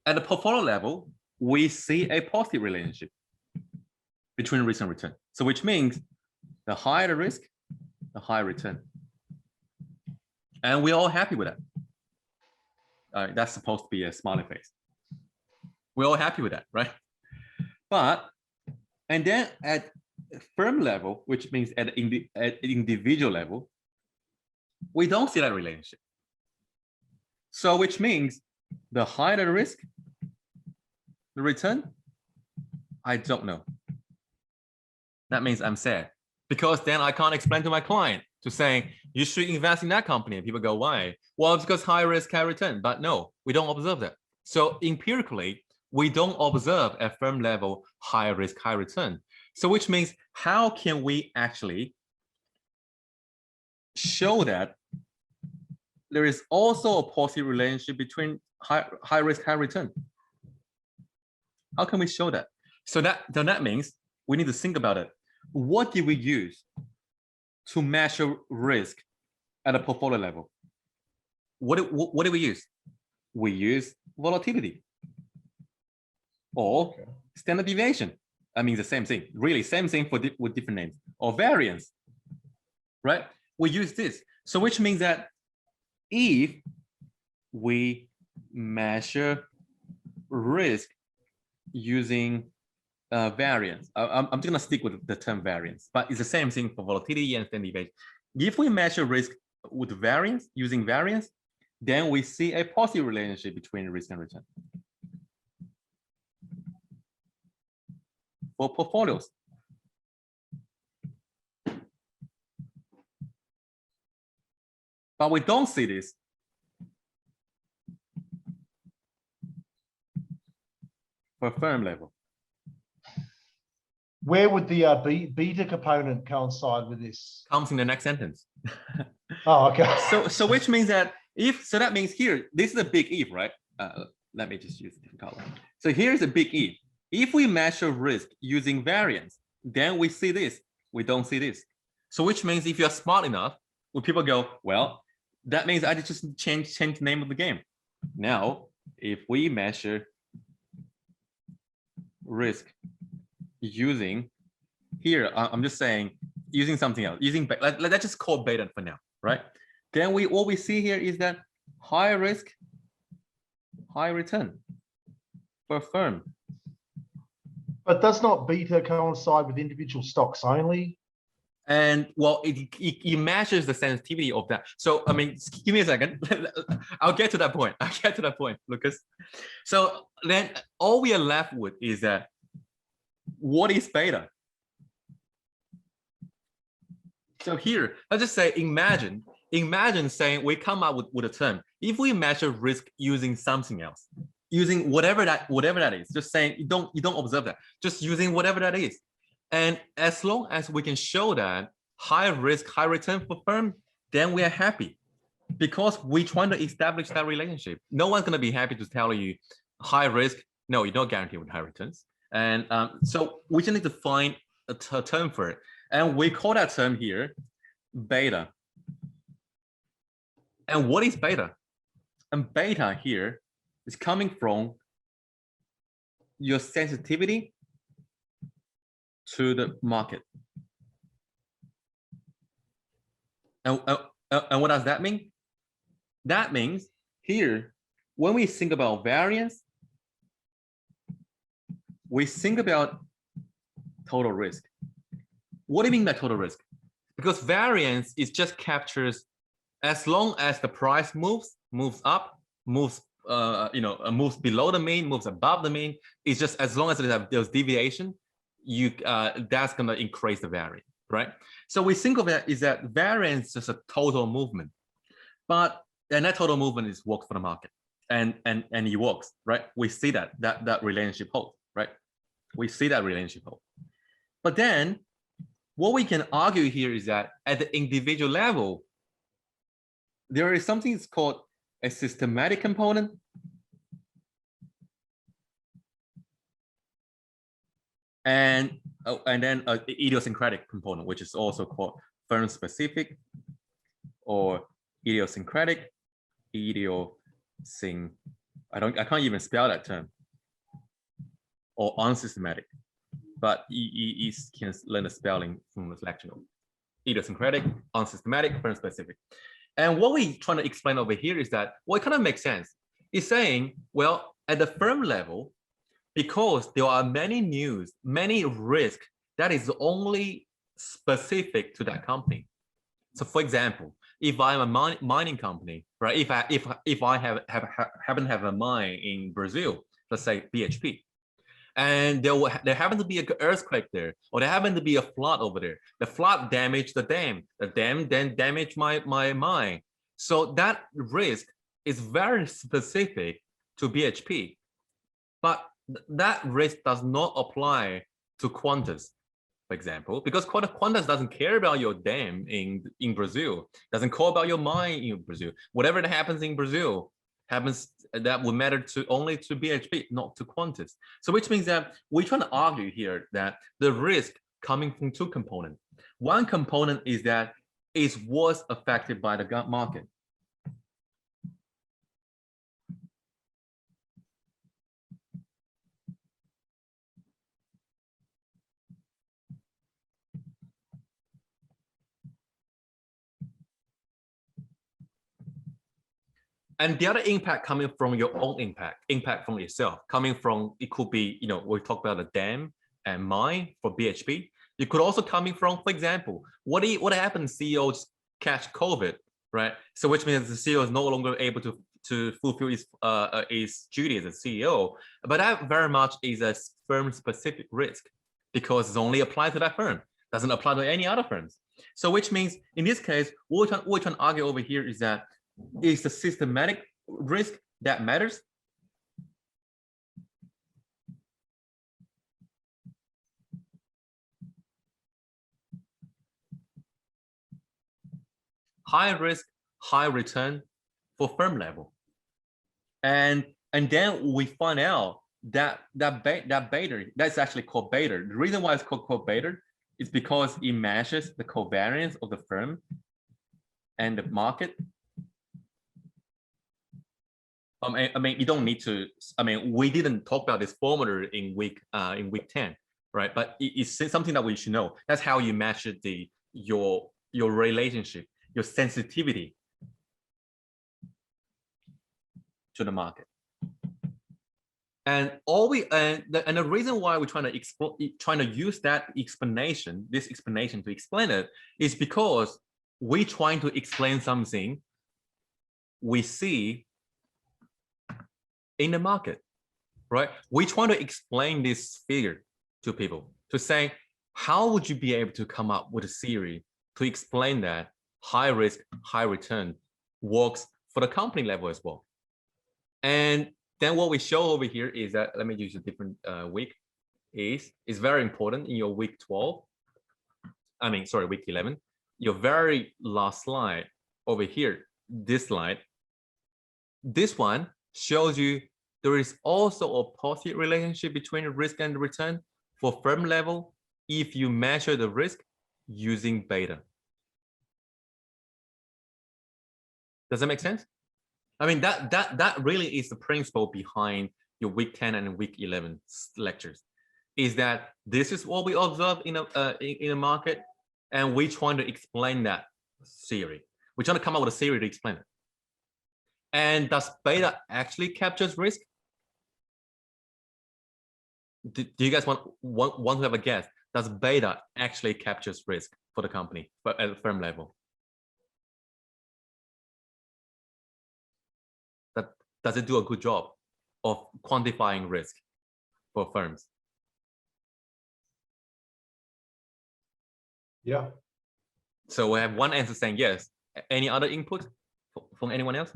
at the portfolio level, we see a positive relationship between risk and return. So which means the higher the risk, the higher return. And we're all happy with that. That's supposed to be a smiley face. We're all happy with that, right? And then at firm level, which means at individual level, we don't see that relationship. So which means the higher the risk, the return, I don't know. That means I'm sad, because then I can't explain to my client to say, you should invest in that company. And people go, why? Well, it's because high risk, high return. But no, we don't observe that. So empirically, we don't observe at firm level high risk, high return. So which means how can we actually show that there is also a positive relationship between high risk, high return? How can we show that? So that means we need to think about it. What did we use to measure risk at a portfolio level? What did we use? We use volatility or standard deviation. I mean, the same thing, really same thing with different names, or variance, right? We use this. So which means that if we measure risk using variance, I'm just gonna stick with the term variance, but it's the same thing for volatility and standard deviation. If we measure risk with variance, using variance, then we see a positive relationship between risk and return for portfolios. But we don't see this for firm level. Where would the beta component coincide with this? Comes in the next sentence. Oh, okay. So which means that that means here, this is a big if, right? Let me just use a different color. So here's a big if. If we measure risk using variance, then we see this, we don't see this. So which means if you're smart enough, when people go, well, that means I just change the name of the game. Now, if we measure risk using here, I'm just saying, using something else, let's just call beta for now, right? Then what we see here is that high risk, high return for a firm. But does not beta coincide with individual stocks only? And well, it measures the sensitivity of that. So I mean, give me a second. I'll get to that point. Lucas. So then all we are left with is that what is beta? So here, let's just say, imagine saying we come up with a term. If we measure risk using something else, using whatever that is, just saying you don't observe that, just using whatever that is. And as long as we can show that high risk, high return for firm, then we are happy, because we're trying to establish that relationship. No one's going to be happy to tell you high risk, no, you're not guaranteed with high returns. And so we just need to find a term for it. And we call that term here beta. And what is beta? And beta here is coming from your sensitivity to the market. And what does that mean? That means here, when we think about variance, we think about total risk. What do you mean by total risk? Because variance is just captures as long as the price moves up, moves below the mean, moves above the mean. It's just as long as there's deviation, that's gonna increase the variance, right? So we think of it is that variance is a total movement, and that total movement works for the market, and it works, right? We see that relationship hold, right? We see that relationship hold. But then what we can argue here is that at the individual level, there is something that's called a systematic component and then an idiosyncratic component, which is also called firm specific or idiosyncratic, I can't even spell that term, or unsystematic, but you can learn the spelling from this lecture. Idiosyncratic, unsystematic, firm specific. And what we're trying to explain over here is that, well, it kind of makes sense. It's saying, well, at the firm level, because there are many risks that is only specific to that company. So for example, if I'm a mining company, right? If I happen to have a mine in Brazil, let's say BHP, and there happened to be an earthquake there, or there happened to be a flood over there. The flood damaged the dam then damaged my mine. So that risk is very specific to BHP, but that risk does not apply to Qantas. for example, because Qantas doesn't care about your dam in Brazil, doesn't care about your mine in Brazil. Whatever that happens in Brazil happens, that would matter only to BHP, not to Qantas. So which means that we're trying to argue here that the risk coming from two components. One component is that it was affected by the market. And the other impact coming from your own impact from yourself, coming from, it could be, we talk about the dam and mine for BHP. It could also coming from, for example, what happens? CEOs catch COVID, right? So which means the CEO is no longer able to fulfill his duty as a CEO. But that very much is a firm-specific risk because it's only applied to that firm, doesn't apply to any other firms. So which means in this case, what we're trying to argue over here is that it's the systematic risk that matters. High risk, high return for firm level. And then we find out that beta, that's actually called beta. The reason why it's called beta is because it measures the covariance of the firm and the market. I mean, you don't need to. I mean, we didn't talk about this formula in week 10, right? But it's something that we should know. That's how you measure your relationship, your sensitivity to the market. And the reason why we're trying to use that explanation, this explanation to explain it, is because we're trying to explain something we see in the market, right? We're trying to explain this figure to people to say, how would you be able to come up with a theory to explain that high risk, high return works for the company level as well? And then what we show over here is that, let me use a different week, is very important in your week 12. I mean, sorry, week 11. Your very last slide over here, this slide, this one shows you there is also a positive relationship between risk and return for firm level if you measure the risk using beta. Does that make sense? I mean, that really is the principle behind your week 10 and week 11 lectures, is that this is what we observe in a market, and we're trying to explain that theory. We're trying to come up with a theory to explain it. And does beta actually captures risk? Do you guys want to have a guess? Does beta actually captures risk for the company, but at the firm level? Does it do a good job of quantifying risk for firms? Yeah. So we have one answer saying yes. Any other input from anyone else?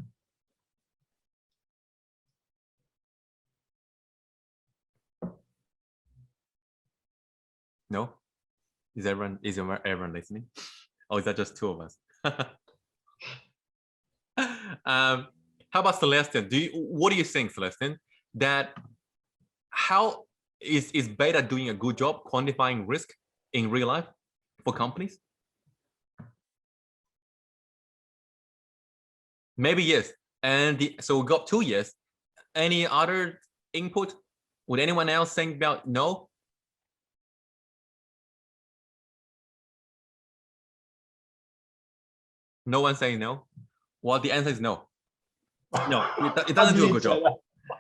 No? Is everyone listening? Or is that just two of us? How about Celestine? What do you think, Celestine? That how is beta doing a good job quantifying risk in real life for companies? Maybe yes. And so we got 2 yes. Any other input? Would anyone else think about no? No one saying no? Well, the answer is no. No, it doesn't do a good job.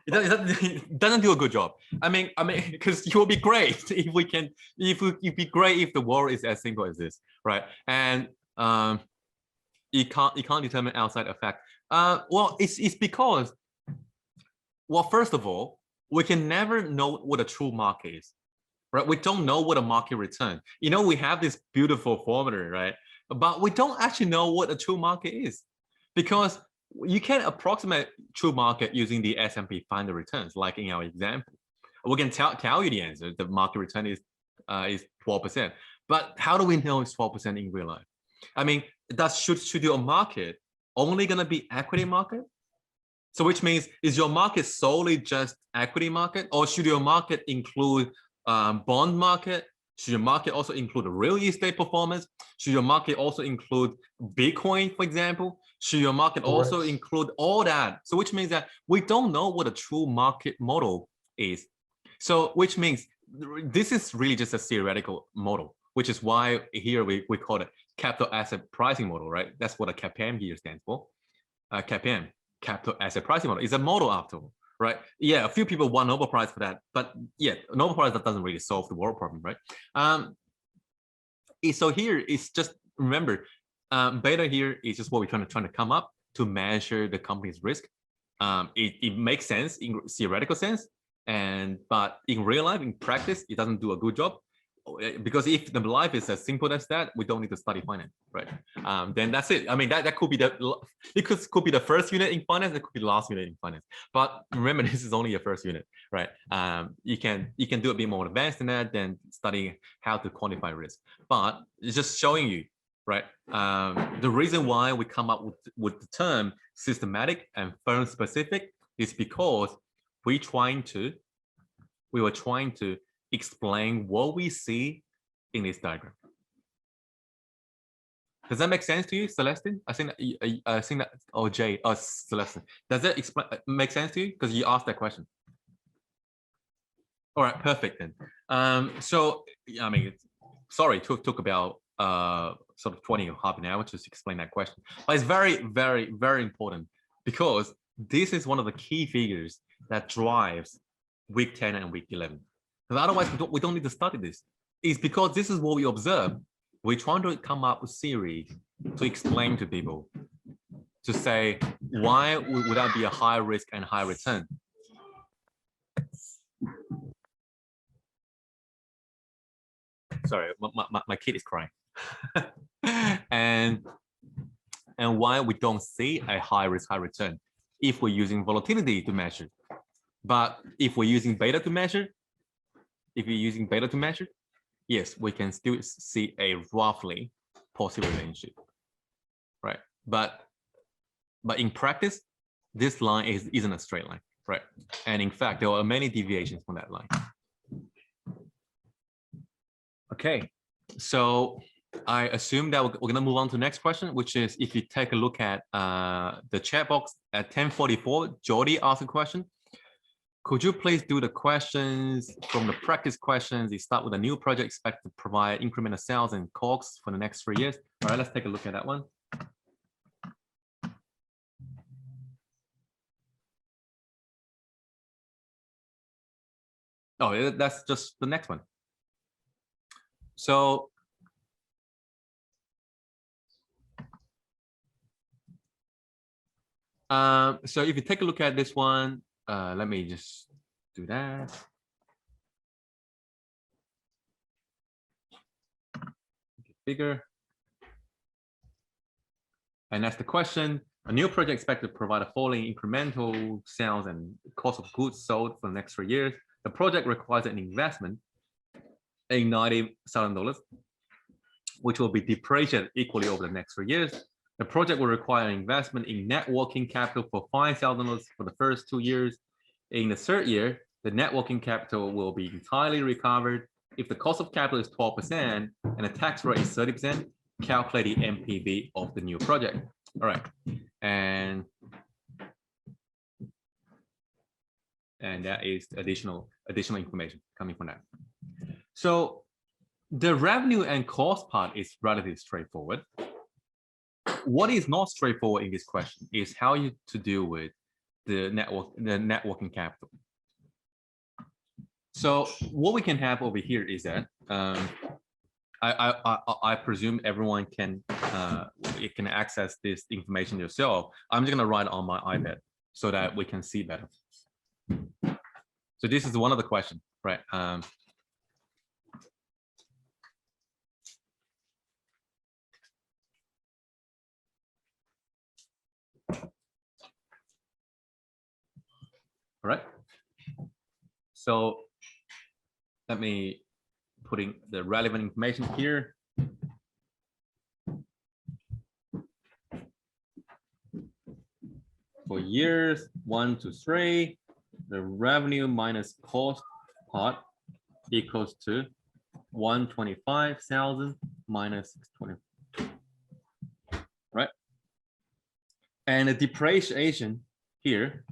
It doesn't do a good job. I mean, because it would be great if we can. It'd be great if the world is as simple as this, right? And you can't determine outside effect. Well, it's because, well, first of all, we can never know what a true market is, right? We don't know what a market return. We have this beautiful formula, right? But we don't actually know what a true market is, because you can approximate true market using the S&P 500 returns, like in our example. We can tell you the answer. The market return is is 12%. But how do we know it's 12% in real life? I mean, should your market only gonna be equity market? So which means, is your market solely just equity market, or should your market include bond market? Should your market also include real estate performance? Should your market also include Bitcoin, for example? Should your market also include all that? So which means that we don't know what a true market model is. So which means this is really just a theoretical model, which is why here we call it capital asset pricing model, right? That's what a CAPM here stands for. CAPM, capital asset pricing model, is a model after all, right? Yeah, a few people won Nobel Prize for that, but yeah, Nobel Prize that doesn't really solve the world problem, right? So here it's just, remember, beta here is just what we're trying to come up to measure the company's risk. It makes sense in theoretical sense, but in real life, in practice, it doesn't do a good job. Because if the life is as simple as that, we don't need to study finance, right? Then that's it. I mean, that could be could be the first unit in finance, it could be the last unit in finance. But remember, this is only your first unit, right? You can do a bit more advanced than that, than studying how to quantify risk. But it's just showing you, right? The reason why we come up with the term systematic and firm specific is because we were trying to explain what we see in this diagram. Does that make sense to you, Celestine? I think that, oh, Jay, oh, Celestine. Does that make sense to you? Because you asked that question. All right, perfect then. So, I mean, sorry, it took about sort of 20 or half an hour to explain that question. But it's very, very, very important, because this is one of the key figures that drives week 10 and week 11. Because otherwise, we don't need to study this. It's because this is what we observe. We're trying to come up with theories to explain to people, to say, why would that be a high risk and high return? Sorry, my kid is crying. and why we don't see a high risk, high return if we're using volatility to measure. But if we're using beta to measure, yes, we can still see a roughly positive relationship, right? But in practice, this line isn't a straight line, right? And in fact, there are many deviations from that line. Okay, so I assume that we're going to move on to the next question, which is, if you take a look at the chat box at 10:44, Jody asked a question. Could you please do the questions from the practice questions? You start with a new project expected to provide incremental sales and COGS for the next 3 years. All right, let's take a look at that one. Oh, that's just the next one. So if you take a look at this one, let me just do that. Bigger. And that's the question. A new project expected to provide a following incremental sales and cost of goods sold for the next 3 years. The project requires an investment in $90,000, which will be depreciated equally over the next 3 years. The project will require an investment in net working capital for $5,000 for the first 2 years. In the third year, the net working capital will be entirely recovered. If the cost of capital is 12% and the tax rate is 30%, calculate the NPV of the new project. All right, and that is additional information coming from that. So the revenue and cost part is relatively straightforward. What is not straightforward in this question is how you to deal with the net working capital. So what we can have over here is that I presume everyone can access this information yourself. I'm just gonna write it on my iPad so that we can see better. So this is one of the questions, right? All right. So let me putting the relevant information here. For years 1 to 3, the revenue minus cost part equals to 125,000 minus 20, right? And the depreciation here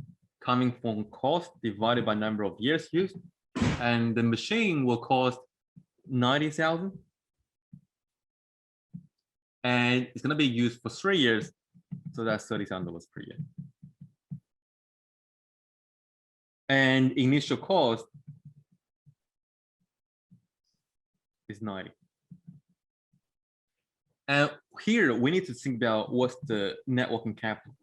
coming from cost divided by number of years used, and the machine will cost 90,000, and it's going to be used for 3 years, so that's $30,000 per year. And initial cost is 90. And here we need to think about what's the net working capital.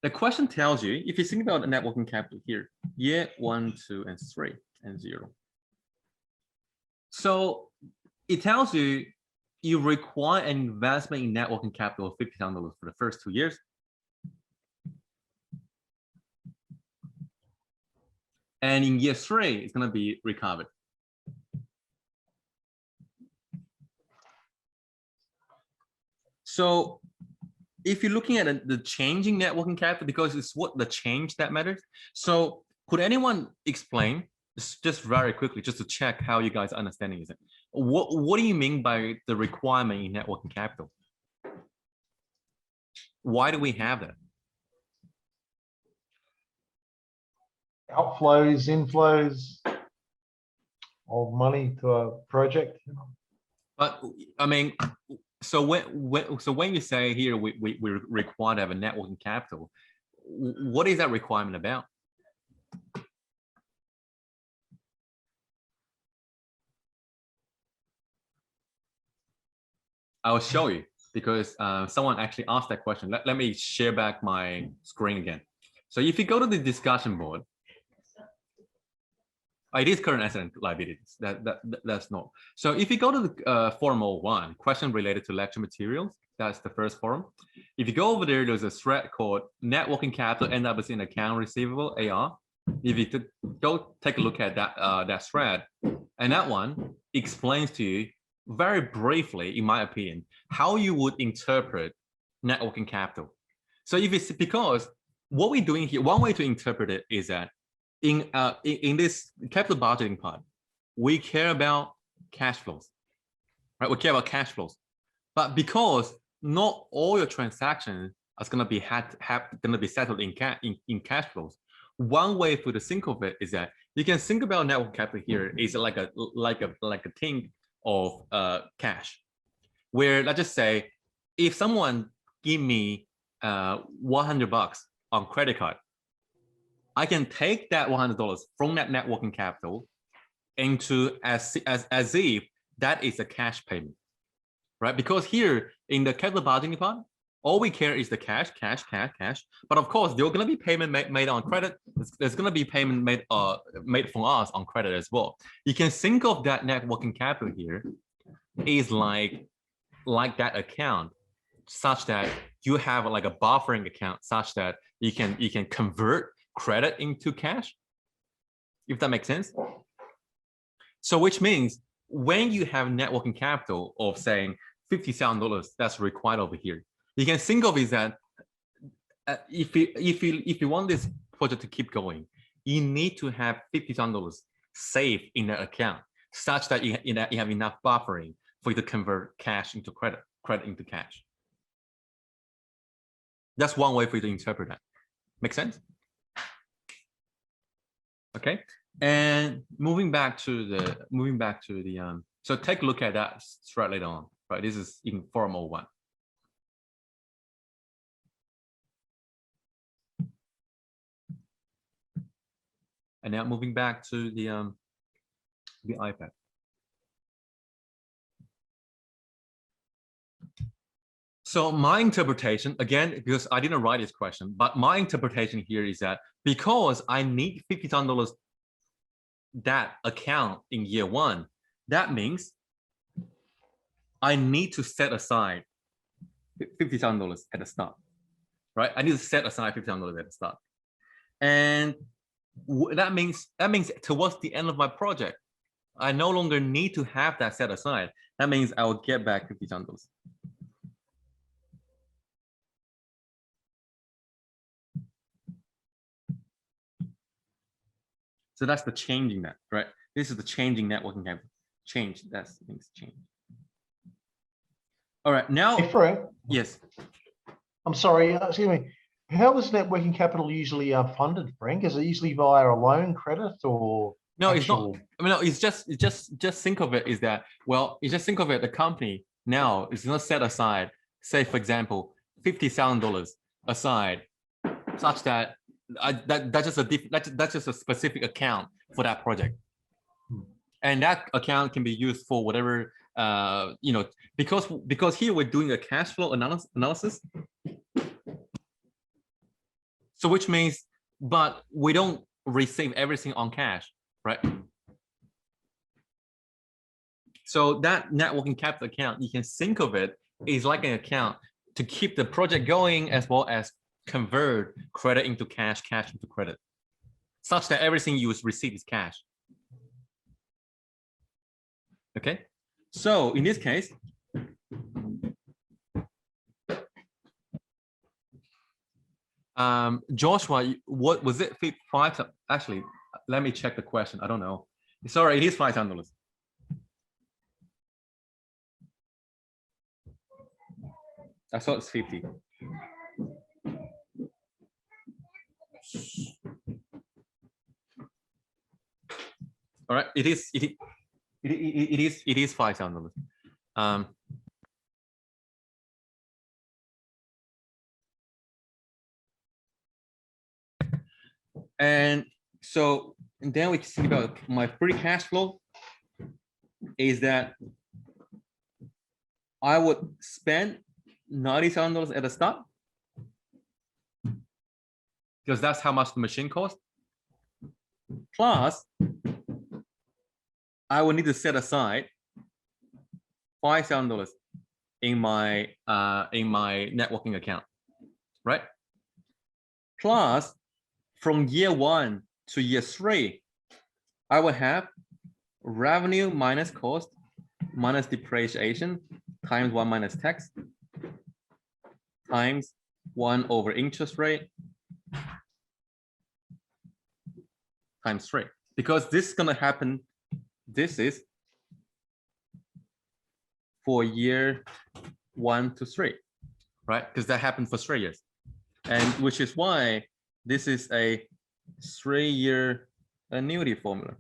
The question tells you, if you think about the net working capital here, year 1, 2, and 3, and 0. So it tells you you require an investment in net working capital of $50,000 for the first 2 years. And in year 3, it's going to be recovered. So if you're looking at the changing net working capital, because it's what the change that matters. So could anyone explain, just very quickly, just to check how you guys are understanding it? What do you mean by the requirement in net working capital? Why do we have that? Outflows, inflows of money to a project. But I mean, so when you say here we require to have a net working capital, what is that requirement about? I'll show you, because someone actually asked that question. Let me share back my screen again. So if you go to the discussion board, it is current asset and liabilities. That's not. So if you go to the forum 01, question related to lecture materials, that's the first forum. If you go over there, there's a thread called net working capital end up as in account receivable, AR. If you go take a look at that that thread, and that one explains to you very briefly, in my opinion, how you would interpret net working capital. So if it's because what we're doing here, one way to interpret it is that in this capital budgeting part, we care about cash flows, right? We care about cash flows, but because not all your transactions are going to be settled in cash flows, one way for the think of it is that you can think about net working capital here is like a thing of cash, where let's just say if someone give me $100 on credit card, I can take that $100 from that net working capital into as if that is a cash payment, right? Because here in the capital budgeting part, all we care is the cash. But of course, there are going to be payment made on credit. There's going to be payment made from us on credit as well. You can think of that net working capital here is like that account, such that you have like a buffering account, such that you can convert credit into cash, if that makes sense. So which means when you have net working capital of saying $50,000 that's required over here, you can think of is that if you want this project to keep going, you need to have $50,000 saved in that account, such that you have enough buffering for you to convert cash into credit into cash. That's one way for you to interpret that. Make sense? Okay, and moving back to the so take a look at that thread later on, right? This is in forum 01. And now moving back to the iPad. So my interpretation, again, because I didn't write this question, but my interpretation here is that because I need $50,000 that account in year 1, that means I need to set aside $50,000 at the start, right? I need to set aside $50,000 at the start. And that means towards the end of my project, I no longer need to have that set aside. That means I will get back $50. So that's the changing net, right? This is the changing net working capital. Change, that's things change. All right, now, Hey, Frank, yes. I'm sorry, excuse me. How is net working capital usually funded, Frank? Is it usually via a loan, credit, or No, actual... it's not. I mean, no, it's just think of it is that, well, you just think of it, the company now is going to set aside, say, for example, $50,000 aside, such that that's just a specific account for that project. And that account can be used for whatever, you know, because here we're doing a cash flow analysis. So which means, but we don't receive everything on cash, right? So that net working capital account, you can think of it is like an account to keep the project going, as well as convert credit into cash, cash into credit, such that everything you receive is cash. Okay, so in this case, Joshua, what was it? Five? Actually, let me check the question. I don't know. Sorry, it is $5,000. I thought it's 50. All right, it is $5,000. And so, and then we can see about my free cash flow is that I would spend $90,000 at the start, because that's how much the machine costs. Plus, I will need to set aside $5,000 in my networking account, right? Plus, from year 1 to year 3, I will have revenue minus cost minus depreciation times 1 minus tax times 1 over interest rate times 3. Because this is going to happen, this is for year 1 to 3, right? Because that happened for 3 years. And which is why this is a 3-year annuity formula.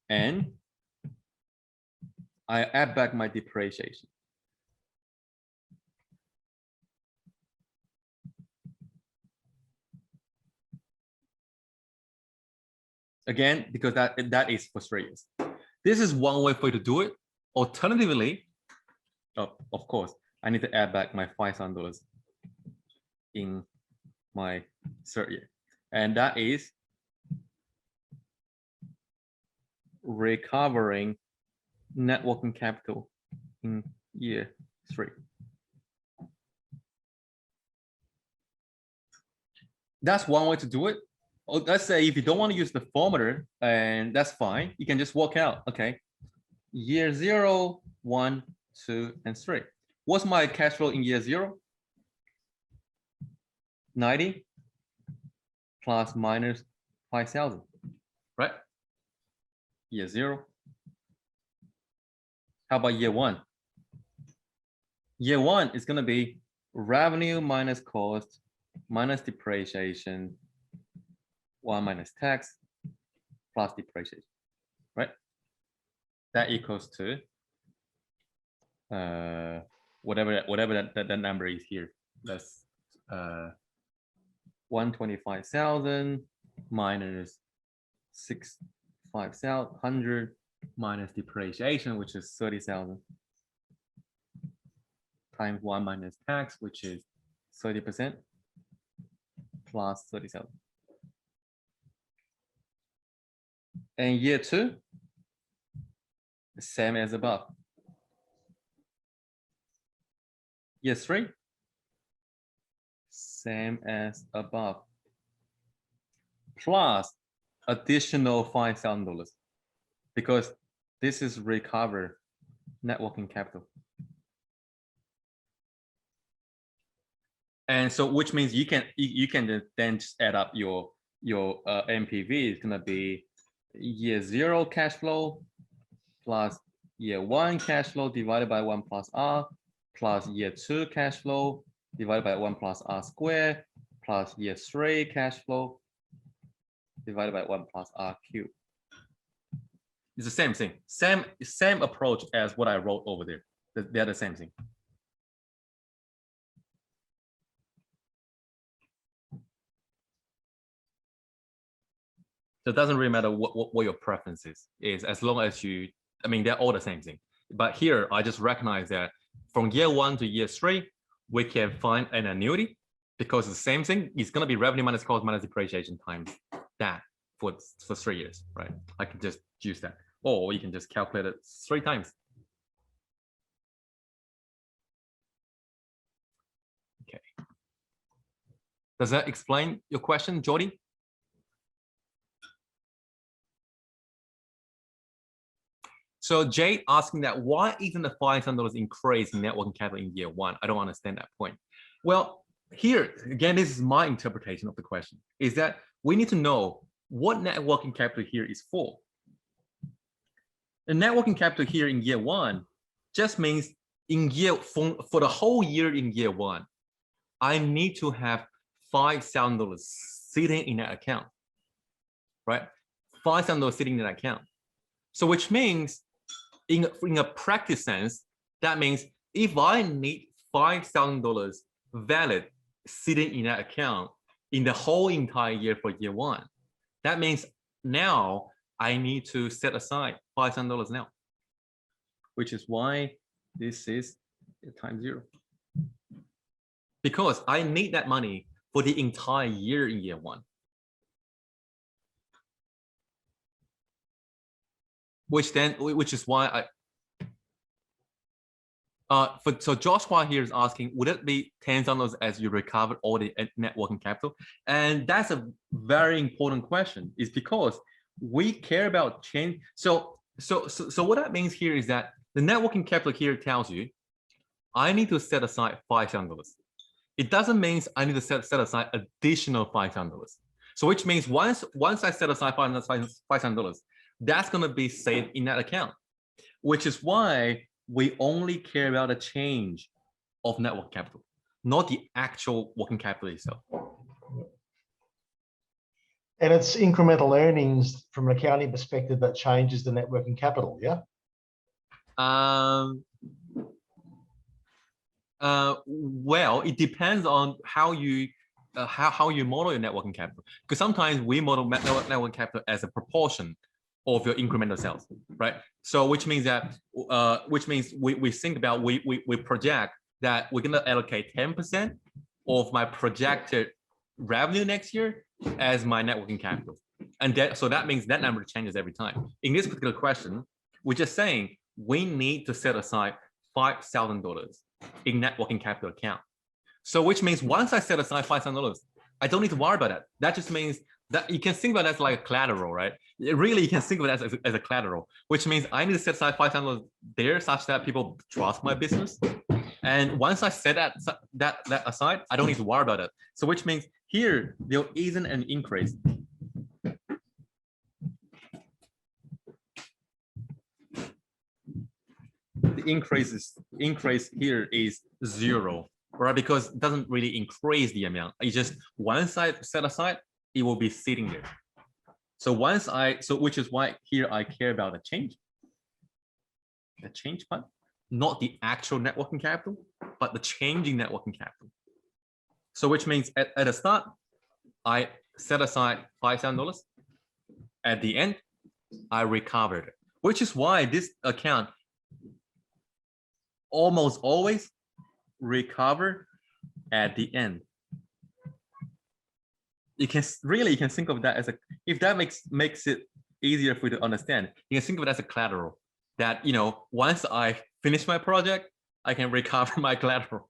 And I add back my depreciation. Again, because that is for 3 years. This is one way for you to do it. Alternatively, of course, I need to add back my $5,000 in my 3rd year. And that is recovering net working capital in year 3. That's one way to do it. Or let's say if you don't want to use the formula, and that's fine, you can just work out, okay, year 0, 1, 2, and 3. What's my cash flow in year 0? 90 plus minus 5,000, right? Year 0. How about year 1? Year 1 is going to be revenue minus cost minus depreciation 1 minus tax plus depreciation, right? That equals to whatever that number is here. That's 125,000 minus 6,500 minus depreciation, which is 30,000, times 1 minus tax, which is 30%, plus 30,000. And year 2, the same as above. Year 3, same as above. plus additional $5,000 because this is recover net working capital. And so which means you can then just add up your NPV is going to be year 0 cash flow plus year 1 cash flow divided by 1 plus R plus year 2 cash flow divided by 1 plus R squared plus year 3 cash flow divided by 1 plus R cubed. It's the same thing, same approach as what I wrote over there. They're the same thing. So it doesn't really matter what your preference is as long as you, I mean, they're all the same thing. But here, I just recognize that from year 1 to year 3, we can find an annuity because the same thing is going to be revenue minus cost minus depreciation times that for 3 years, right? I can just use that. Or you can just calculate it 3 times. Okay. Does that explain your question, Jordy? So Jade asking that why isn't the $5,000 increase in net working capital in year 1? I don't understand that point. Well, here again, this is my interpretation of the question, is that we need to know what net working capital here is for. The net working capital here in year 1 just means in year for the whole year in year 1, I need to have $5,000 sitting in that account, right? $5,000 sitting in that account. So which means in a practice sense, that means if I need $5,000 valid sitting in that account in the whole entire year for year 1, that means now I need to set aside $5,000 now, which is why this is times 0. Because I need that money for the entire year in year 1. Which is why so Joshua here is asking, would it be $10,000 as you recovered all the net working capital? And that's a very important question, is because we care about change. So what that means here is that the net working capital here tells you, I need to set aside $5,000. It doesn't mean I need to set aside additional $5,000. So which means once I set aside $5,000, that's going to be saved in that account, which is why we only care about the change of net working capital, not the actual working capital itself. And it's incremental earnings from an accounting perspective that changes the net working capital, yeah? Well, it depends on how you model your net working capital. Because sometimes we model net working capital as a proportion of your incremental sales, right? So which means that we think about we project that we're gonna allocate 10% of my projected revenue next year as my net working capital, and so that means that number changes every time. In this particular question, we're just saying we need to set aside $5,000 in net working capital account. So which means once I set aside $5,000, I don't need to worry about that. That just means that you can think about that as like a collateral, right? Really, you can think of it as a collateral, which means I need to set aside $5,000 there such that people trust my business. And once I set that aside, I don't need to worry about it. So which means here there isn't an increase. The increase here is 0, right? Because it doesn't really increase the amount. It's just once I set aside, it will be sitting there. So which is why here I care about the change part, not the actual net working capital, but the changing net working capital. So which means at the start, I set aside $5,000. At the end, I recovered it, which is why this account almost always recover at the end. You can think of that as if that makes it easier for you to understand, you can think of it as a collateral that, once I finish my project, I can recover my collateral.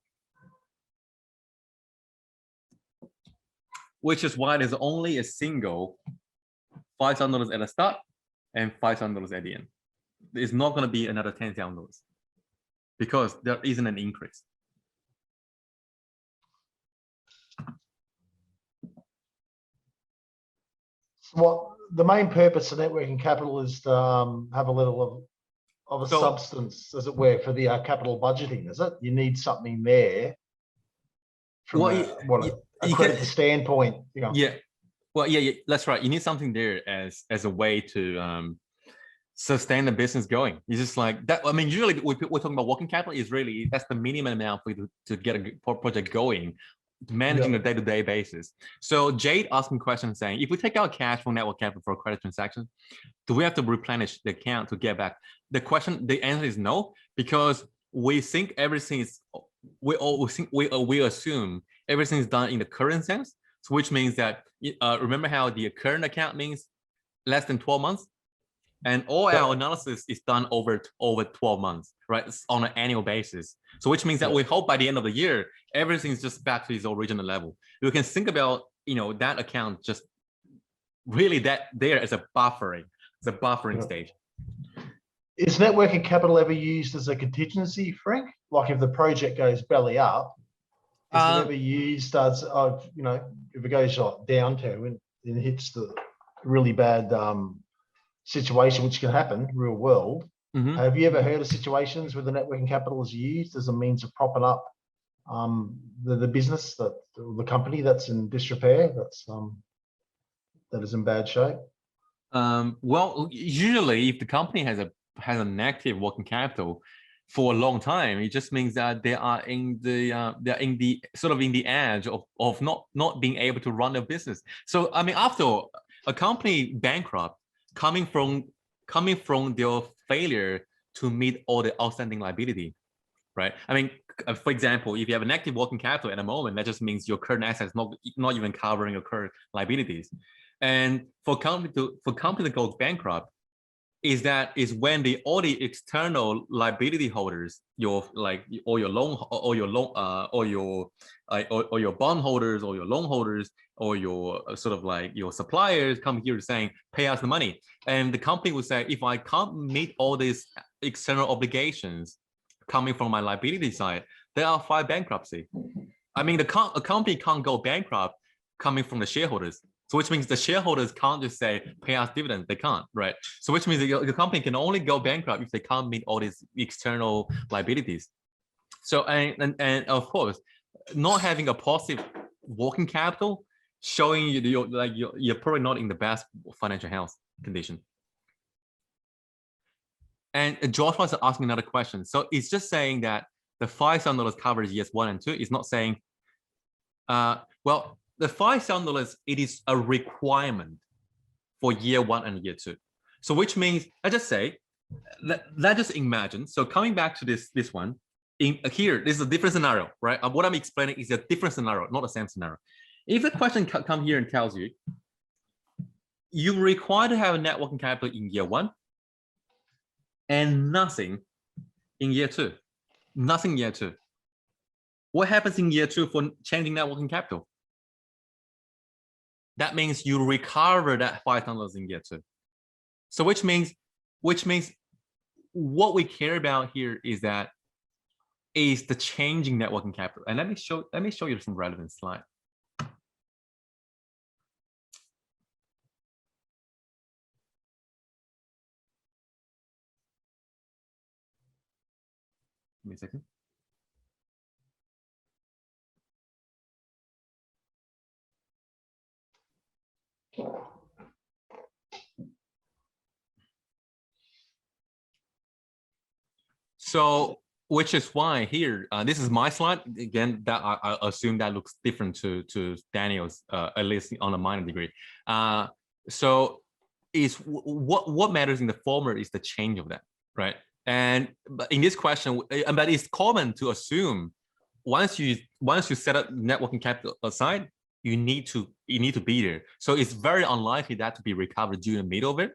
which is why there's only a single $5,000 at the start and $5,000 at the end. There's not going to be another $10,000 because there isn't an increase. What the main purpose of networking capital is to have a little of a substance, as it were, for the capital budgeting, is it? You need something there from a credit standpoint. You know. Yeah, well, yeah, that's right. You need something there as a way to sustain the business going. It's just like that. I mean, usually we're talking about working capital is really, that's the minimum amount for you to get a project going, managing a day-to-day basis. So Jade asking questions saying, if we take out cash from network capital for a credit transaction, do we have to replenish the account to get back? The answer is no, because we think everything is, we assume everything is done in the current sense. So which means that, remember how the current account means less than 12 months? And all our analysis is done over 12 months, right? It's on an annual basis. So which means that we hope by the end of the year, everything's just back to its original level. You can think about, that account just really that there as a buffering. It's a buffering stage. Is networking capital ever used as a contingency, Frank? Like if the project goes belly up, is it ever used as, if it goes downturn and it hits the really bad situation, which can happen real world. Have you ever heard of situations where the networking capital is used as a means of propping up the business, the company that's in disrepair, that is in bad shape? Well, usually if the company has a negative working capital for a long time, it just means that they are in the sort of in the edge of not being able to run their business. So I mean, after all, a company bankrupt coming from their failure to meet all the outstanding liability, right? I mean, for example, if you have a negative working capital at the moment, that just means your current assets not even covering your current liabilities. And for company to go bankrupt, is when all the external liability holders, your bond holders or your loan holders or your sort of like your suppliers come here saying, pay us the money. And the company would say, if I can't meet all these external obligations coming from my liability side, then I'll file bankruptcy. I mean, a company can't go bankrupt coming from the shareholders. So which means the shareholders can't just say, pay us dividends. They can't, right? So which means the company can only go bankrupt if they can't meet all these external liabilities. So, and of course, not having a positive working capital, showing you're probably not in the best financial health condition. And Josh was asking another question. So it's just saying that the $5,000 covers years 1 and 2. It's not saying, well, the $5,000, it is a requirement for year 1 and year 2. So which means, let's just say, let's just imagine. So coming back to this one, here, this is a different scenario, right? What I'm explaining is a different scenario, not the same scenario. If the question come here and tells you, you require to have a net working capital in year 1 and nothing in year 2, nothing in year 2. What happens in year 2 for changing net working capital? That means you recover that $5,000 in year 2. So which means what we care about here is the changing net working capital. And let me show you some relevant slide. Give me a second. So, which is why here, this is my slide. Again, that I assume that looks different to Daniel's, at least on a minor degree. So, is what matters in the former is the change of that, right? And in this question, but it's common to assume once you set up net working capital aside, you need to be there. So it's very unlikely that to be recovered during the middle of it.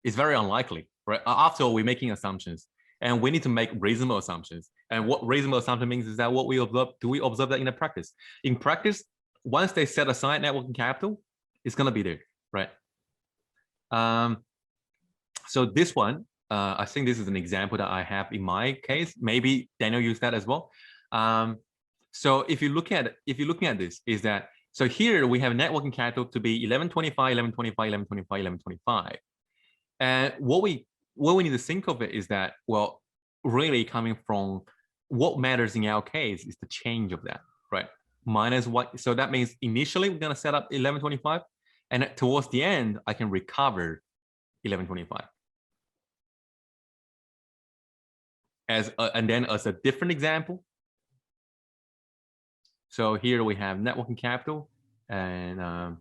It's very unlikely, right? After all, we're making assumptions. And we need to make reasonable assumptions. And what reasonable assumption means is that what we observe, do we observe that in the practice? In practice, once they set aside net working capital, it's going to be there, right? So this one, I think this is an example that I have in my case. Maybe Daniel used that as well. So if you look at this, is that so here we have net working capital to be 1125, 1125, 1125, 1125, and what we need to think of it is that, well, really coming from what matters in our case is the change of that, right? Minus what, so that means initially we're going to set up 1125, and towards the end I can recover 1125 as and then as a different example. So here we have net working capital, and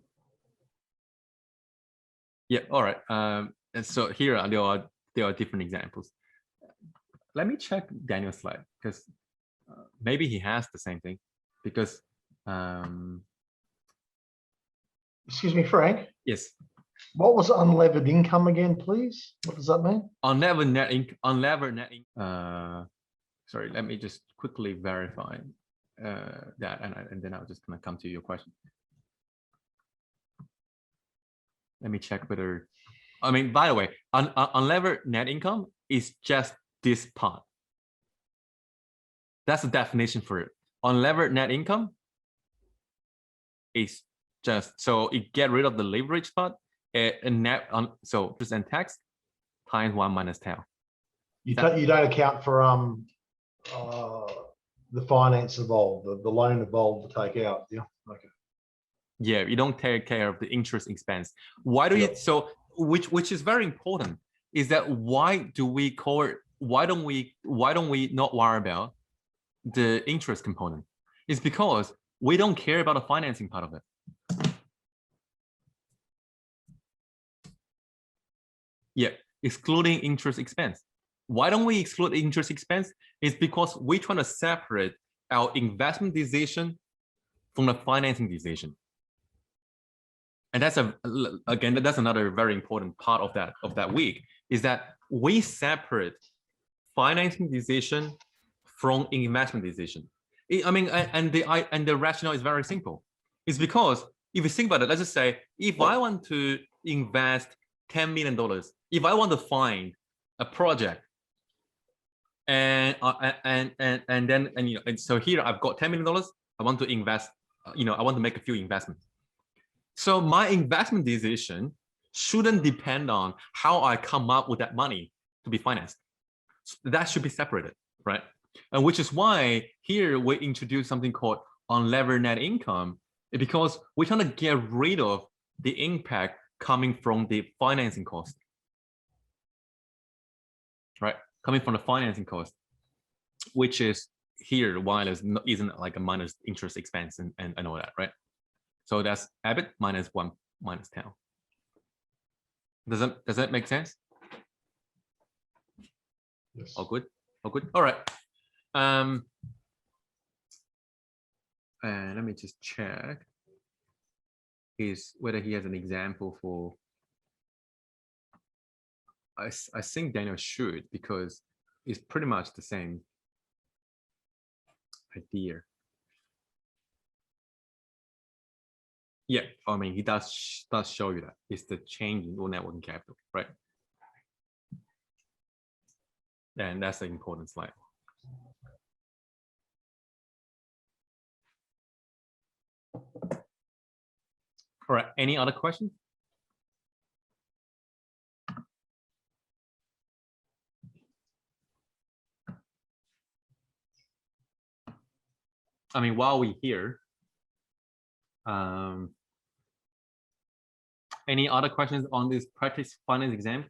yeah, all right. And so here there are different examples. Let me check Daniel's slide, because maybe he has the same thing, because excuse me, Frank. yes. What was unlevered income again, please? What does that mean? Unlevered net income. Sorry, let me just quickly verify that, and then I'm just gonna come to your question. Let me check whether, I mean, by the way, unlevered net income is just this part. That's the definition for it. Unlevered net income is just, so it get rid of the leverage part, and net on, so percent tax times 1 minus tail. You don't account for the finance involved, the loan involved to take out. Yeah. Okay. Yeah, you don't take care of the interest expense. Why do you? So which is very important, is that why do we call it? Why don't we not worry about the interest component? It's because we don't care about the financing part of it. Yeah, excluding interest expense. Why don't we exclude interest expense? It's because we're trying to separate our investment decision from the financing decision. And that's again, that's another very important part of that week, is that we separate financing decision from investment decision. I mean, and the rationale is very simple. It's because if you think about it, let's just say if I want to invest $10 million, if I want to find a project, and so here I've got $10 million, I want to invest, I want to make a few investments. So my investment decision shouldn't depend on how I come up with that money to be financed. That should be separated, right? And which is why here we introduce something called unlevered net income, because we're trying to get rid of the impact coming from the financing cost, right? Coming from the financing cost, which is here, while isn't like a minus interest expense and all that, right? So that's EBIT minus 1 minus tail. Does that make sense? Yes. All good. All good. All right. And let me just check whether he has an example for. I think Daniel should, because it's pretty much the same idea. Yeah, I mean, he does show you that it's the change in net working capital, right? And that's the important slide. All right, any other questions? I mean, while we're here, any other questions on this practice finance exam?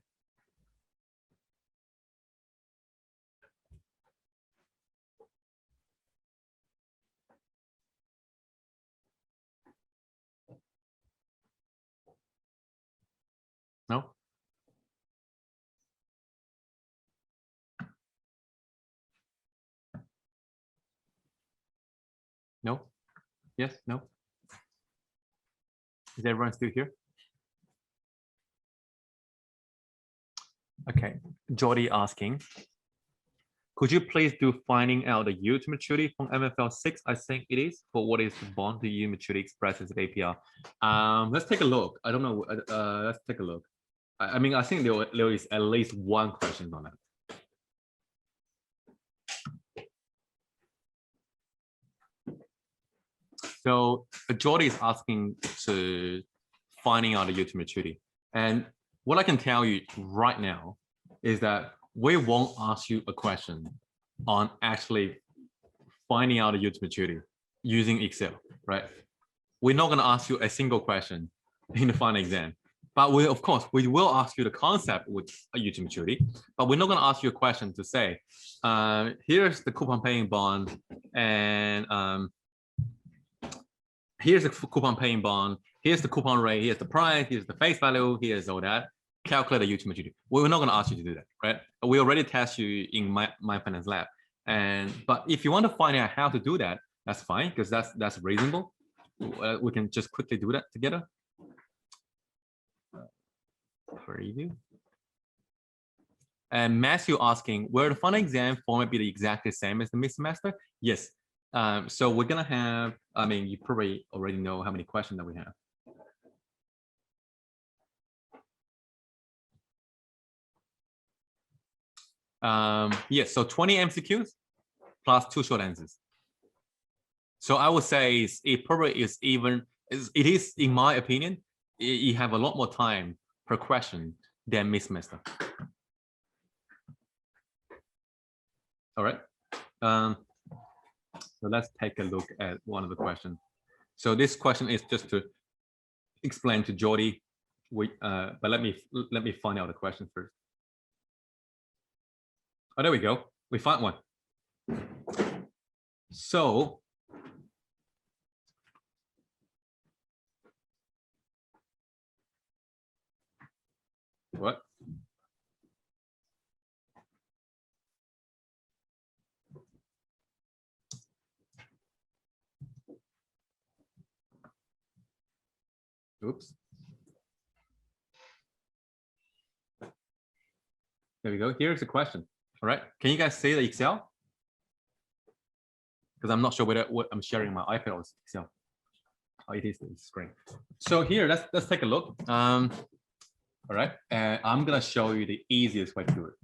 No? No? Yes? No? Is everyone still here? Okay, Jody asking, Could you please do finding out the yield to maturity from MFL 6? I think it is. For what is the bond to yield maturity expressed as APR? Let's take a look. I don't know. Let's take a look. I mean, I think there is at least one question on that. So Jordy is asking to finding out the yield to maturity. And what I can tell you right now is that we won't ask you a question on actually finding out the yield to maturity using Excel, right? We're not going to ask you a single question in the final exam, but of course, we will ask you the concept with a yield to maturity, but we're not going to ask you a question to say, here's the coupon paying bond, and here's the coupon paying bond, here's the coupon rate, here's the price, here's the face value, here's all that. Calculate the yield to maturity. We're not going to ask you to do that, right? We already test you in my finance lab. But if you want to find out how to do that, that's fine, because that's reasonable. We can just quickly do that together. Preview. And Matthew asking, will the final exam format be the exactly same as the mid-semester? Yes. So we're gonna have, I mean, you probably already know how many questions that we have. Yes, so 20 MCQs plus 2 short answers. So I would say it probably is even, it is, in my opinion, you have a lot more time per question than mid-semester. All right. So let's take a look at one of the questions. So this question is just to explain to Jordy. But let me find out the question first. Oh, there we go. We found one. So what? Oops. There we go. Here's the question. All right. Can you guys see the Excel? Because I'm not sure whether what I'm sharing my iPad or Excel. Oh, it is the screen. So here, let's take a look. All right. And I'm gonna show you the easiest way to do it.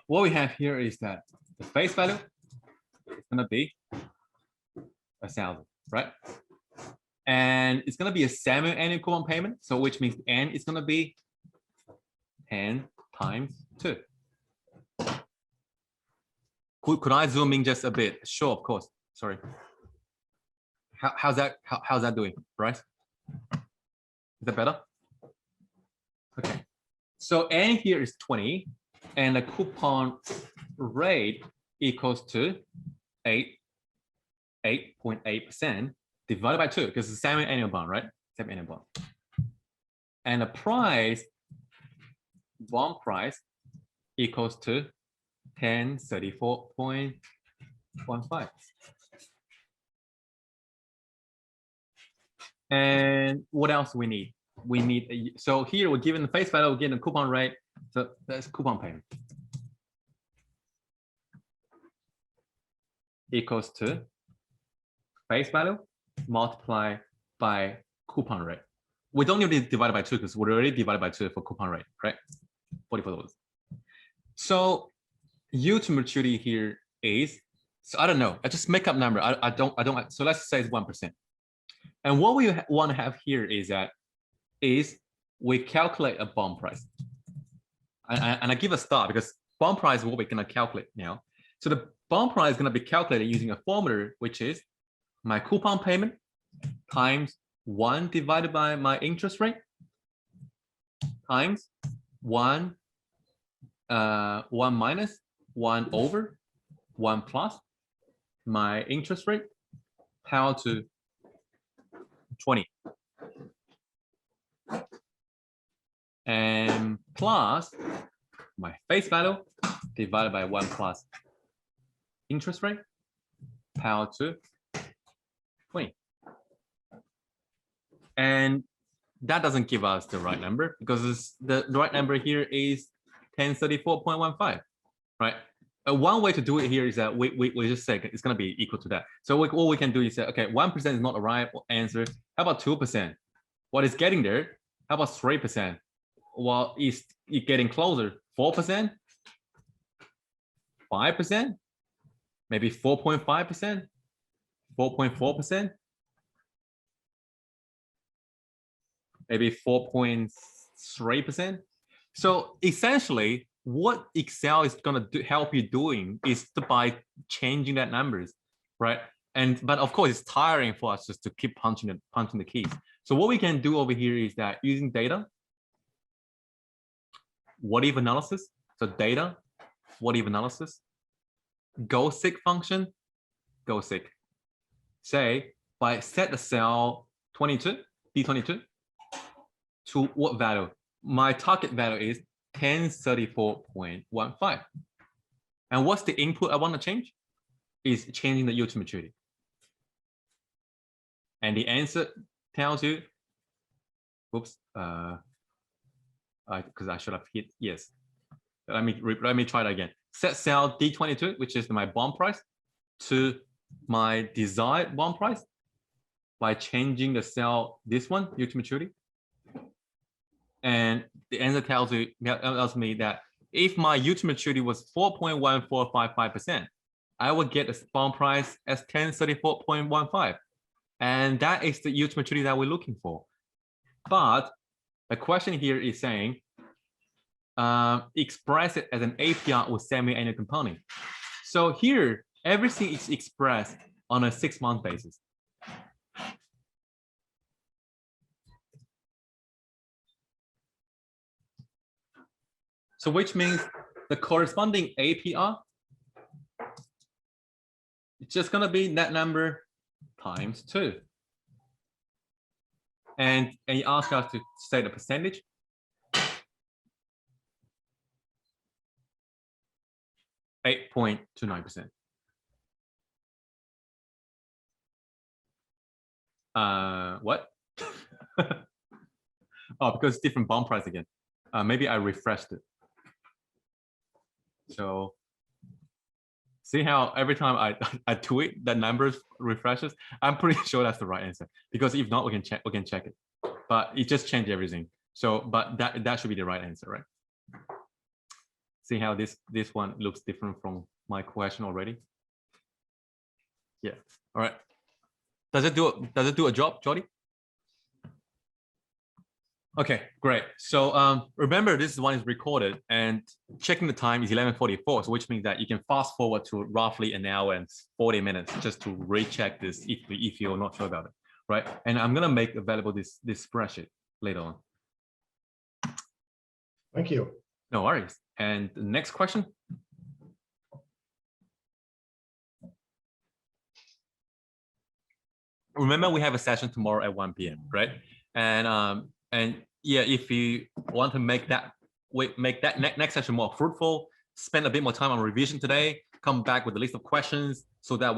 What we have here is that the face value is gonna be 1,000, right? And it's going to be a semi-annual coupon payment. So which means N is going to be 10 times 2. Could I zoom in just a bit? Sure, of course. Sorry. How's that doing, Bryce? Is that better? Okay. So N here is 20, and the coupon rate equals to 8.8%. divided by 2, because it's a semi-annual bond, right? Semi-annual bond. And the price, bond price, equals to 1034.15. And what else we need? We need, so here we're given the face value, we're given the coupon rate. So that's coupon payment. Equals to face value multiply by coupon rate. We don't need to divide by 2 because we're already divided by 2 for coupon rate, right? $44. So yield to maturity here is, so I don't know, I just make up number. I don't, so let's say it's 1%. And what we want to have here is that we calculate a bond price. And I give a star because bond price is what we're going to calculate now. So the bond price is going to be calculated using a formula, which is my coupon payment times 1 divided by my interest rate times 1 minus 1 over 1 plus my interest rate power to 20 and plus my face value divided by 1 plus interest rate power to 20. And that doesn't give us the right number because the right number here is 1034.15, right? One way to do it here is that we just say it's going to be equal to that. So all we can do is say, okay, 1% is not the right answer. How about 2%? What is getting there? How about 3%? Well, is it getting closer? 4%? 5%? Maybe 4.5%? 4.4%? Maybe 4.3%? So essentially, what Excel is going to help you doing is by changing that numbers, right? But of course, it's tiring for us just to keep punching the keys. So what we can do over here is that using data, what if analysis. So data, what if analysis, go seek function, go seek. Say by set the cell 22, D22 to what value? My target value is 1034.15. And what's the input I want to change? Is changing the yield to maturity. And the answer tells you, oops, because I should have hit yes. Let me try that again. Set cell D22, which is my bond price, to my desired bond price by changing the cell, this one, yield to maturity. And the answer tells me that if my yield to maturity was 4.1455%, I would get a bond price as 1034.15. And that is the yield to maturity that we're looking for. But the question here is saying, express it as an APR with semi-annual component. So here, everything is expressed on a 6-month basis. So which means the corresponding APR, it's just going to be that number times 2. And you ask us to say the percentage. (8.29%). What? Oh, because different bond price again. Maybe I refreshed it. So see how every time I tweet that numbers refreshes, I'm pretty sure that's the right answer. Because if not, we can check it. But it just changed everything. So, but that should be the right answer, right? See how this one looks different from my question already? Yeah. All right. Does it do a job, Jody? Okay, great. So remember, this one is recorded, and checking the time is 11:44, so which means that you can fast forward to roughly an hour and 40 minutes just to recheck this if you're not sure about it, right? And I'm gonna make available this spreadsheet later on. Thank you. No worries. And the next question. Remember, we have a session tomorrow at 1 p.m., right? And yeah, if you want to make that next session more fruitful, spend a bit more time on revision today, come back with a list of questions so that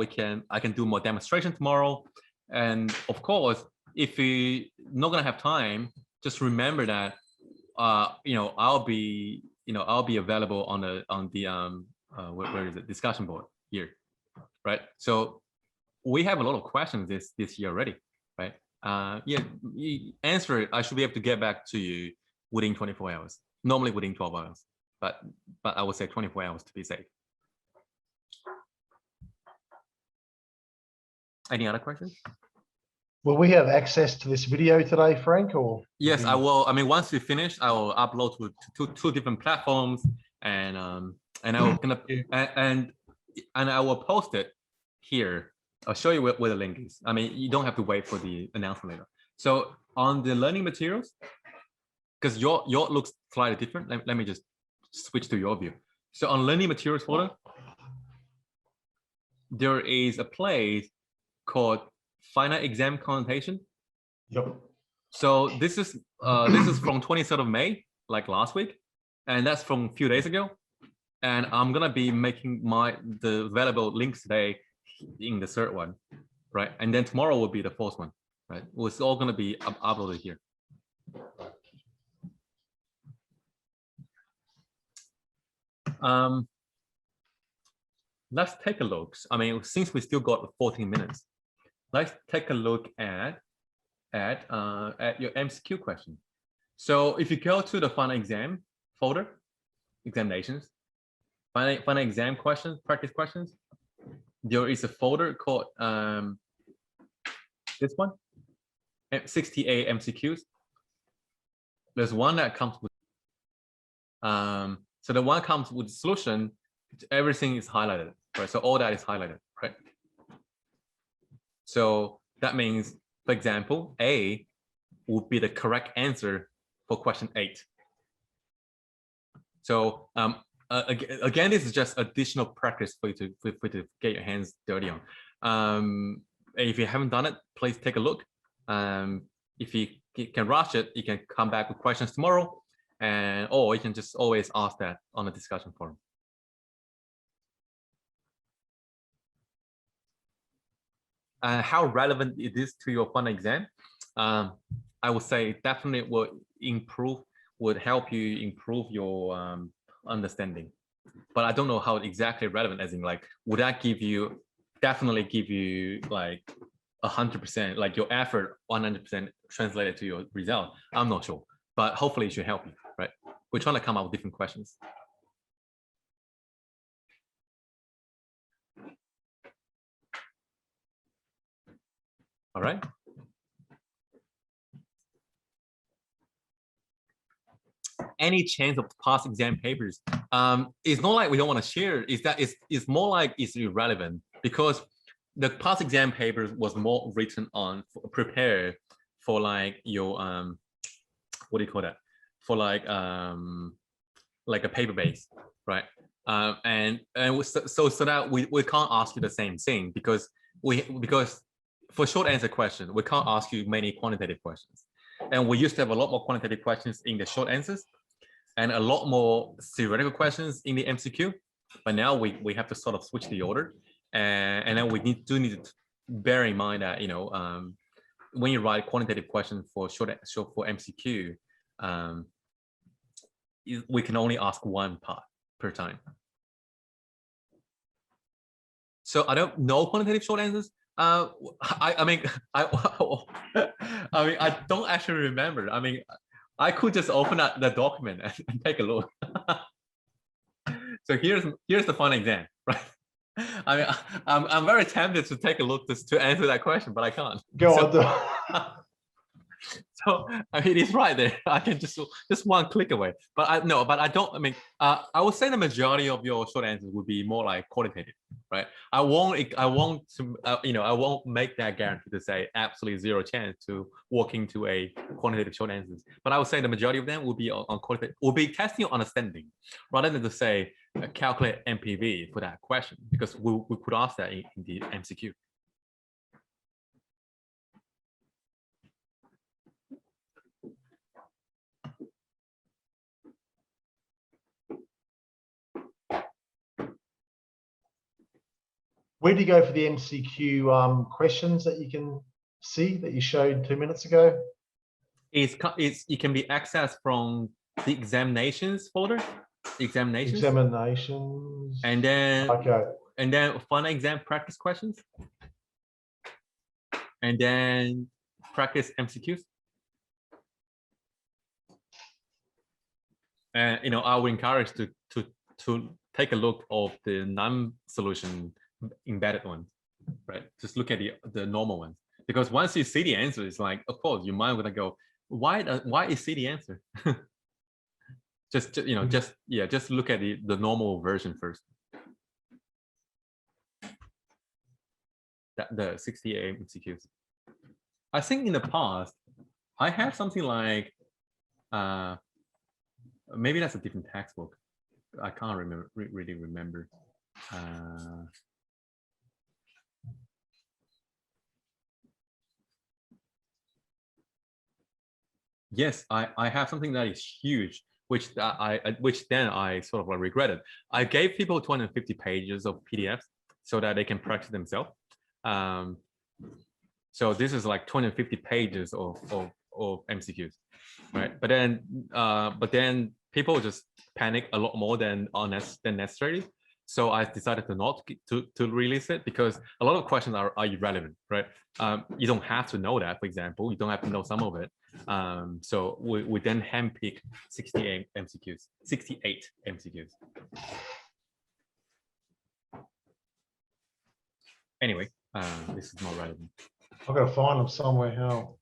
I can do more demonstration tomorrow. And of course, if you're not gonna have time, just remember that I'll be available on the where is it, discussion board here, right? So we have a lot of questions this year already, right? Yeah, you answer it. I should be able to get back to you within 24 hours, normally within 12 hours, but I would say 24 hours to be safe. Any other questions? Will we have access to this video today, Frank? Or yes, I will. I mean, once we finish, I will upload to two different platforms, and I will and I will post it here. I'll show you where the link is. I mean, you don't have to wait for the announcement later. So on the learning materials, because your looks slightly different. Let me just switch to your view. So on learning materials folder, there is a place called Final Exam Consultation. Yep. So this is from 23rd of May, like last week, and that's from a few days ago. And I'm gonna be making the available links today in the third one, right? And then tomorrow will be the fourth one, right? Well, it's all gonna be uploaded here. Let's take a look. I mean, since we still got 14 minutes, let's take a look at your MCQ question. So if you go to the final exam folder, examinations, final exam questions, practice questions, there is a folder called this one, 60A MCQs. There's one that comes with so the one comes with the solution, everything is highlighted, right? So all that is highlighted, right? So that means, for example, A would be the correct answer for question 8. So again, this is just additional practice for you to get your hands dirty on. If you haven't done it, please take a look. If you can rush it, you can come back with questions tomorrow, or you can just always ask that on the discussion forum. How relevant it is to your final exam? I would say definitely would help you improve your understanding. But I don't know how exactly relevant, as in like, would that definitely give you like 100%, like your effort 100% translated to your result? I'm not sure, but hopefully it should help you, right? We're trying to come up with different questions. All right. Any chance of past exam papers? It's not like we don't want to share. It's more like it's irrelevant, because the past exam papers was more written on prepare for like your what do you call that? For like a paper base, right? And so that we can't ask you the same thing, because for short answer question, we can't ask you many quantitative questions. And we used to have a lot more quantitative questions in the short answers and a lot more theoretical questions in the MCQ. But now we have to sort of switch the order. And then we need to bear in mind that, you know, when you write quantitative questions for for MCQ, we can only ask one part per time. So I don't know quantitative short answers. I mean, I don't actually remember. I mean, I could just open up the document and take a look. So here's the final exam, right? I mean, I'm very tempted to take a look to answer that question, but I can't. Go on. So I mean, it's right there. I can just one click away. But I don't. I mean, I would say the majority of your short answers would be more like qualitative, right? I won't make that guarantee to say absolutely zero chance to walk into a quantitative short answers. But I would say the majority of them will be on qualitative, will be testing your understanding, rather than to say calculate MPV for that question, because we could ask that in the MCQ. Where do you go for the MCQ questions that you can see that you showed 2 minutes ago? It can be accessed from the examinations folder. Examinations. And then final exam practice questions. And then practice MCQs. And you know, I would encourage to take a look of the non-solution embedded ones, right? Just look at the normal ones, because once you see the answer, it's like, of course, your mind gonna go, why is C the answer? just look at the normal version first. The 60 MCQs. I think in the past, I have something like, maybe that's a different textbook. I can't really remember. Yes, I have something that is huge, which then I sort of regretted. I gave people 250 pages of PDFs so that they can practice themselves. So this is like 250 pages of MCQs, right? But then people just panic a lot more than necessary. So I decided to not to release it because a lot of questions are irrelevant, right? You don't have to know that, for example, you don't have to know some of it. So we then handpick 68 MCQs. Anyway, this is more relevant. I've got to find them somewhere. How?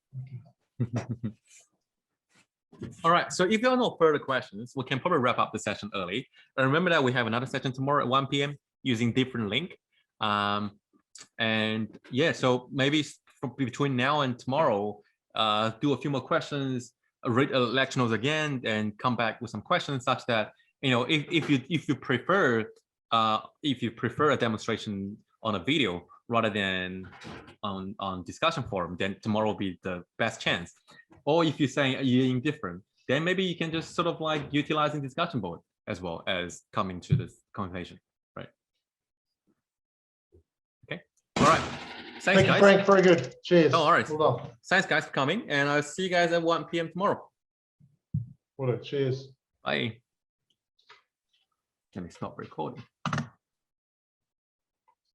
All right, so if there are no further questions, we can probably wrap up the session early. And remember that we have another session tomorrow at 1 p.m. using different link. And yeah, so maybe between now and tomorrow, do a few more questions, read lecture notes again, and come back with some questions such that, you know, if you prefer a demonstration on a video rather than on discussion forum, then tomorrow will be the best chance. Or if you're saying you're indifferent, then maybe you can just sort of like utilizing discussion board as well as coming to this conversation, right? Okay, all right. Thanks, Thank you, guys. Frank. Very good. Cheers. Oh, all right. Well done. Thanks, guys, for coming, and I'll see you guys at 1 p.m. tomorrow. Well done. Cheers. Bye. Let me stop recording.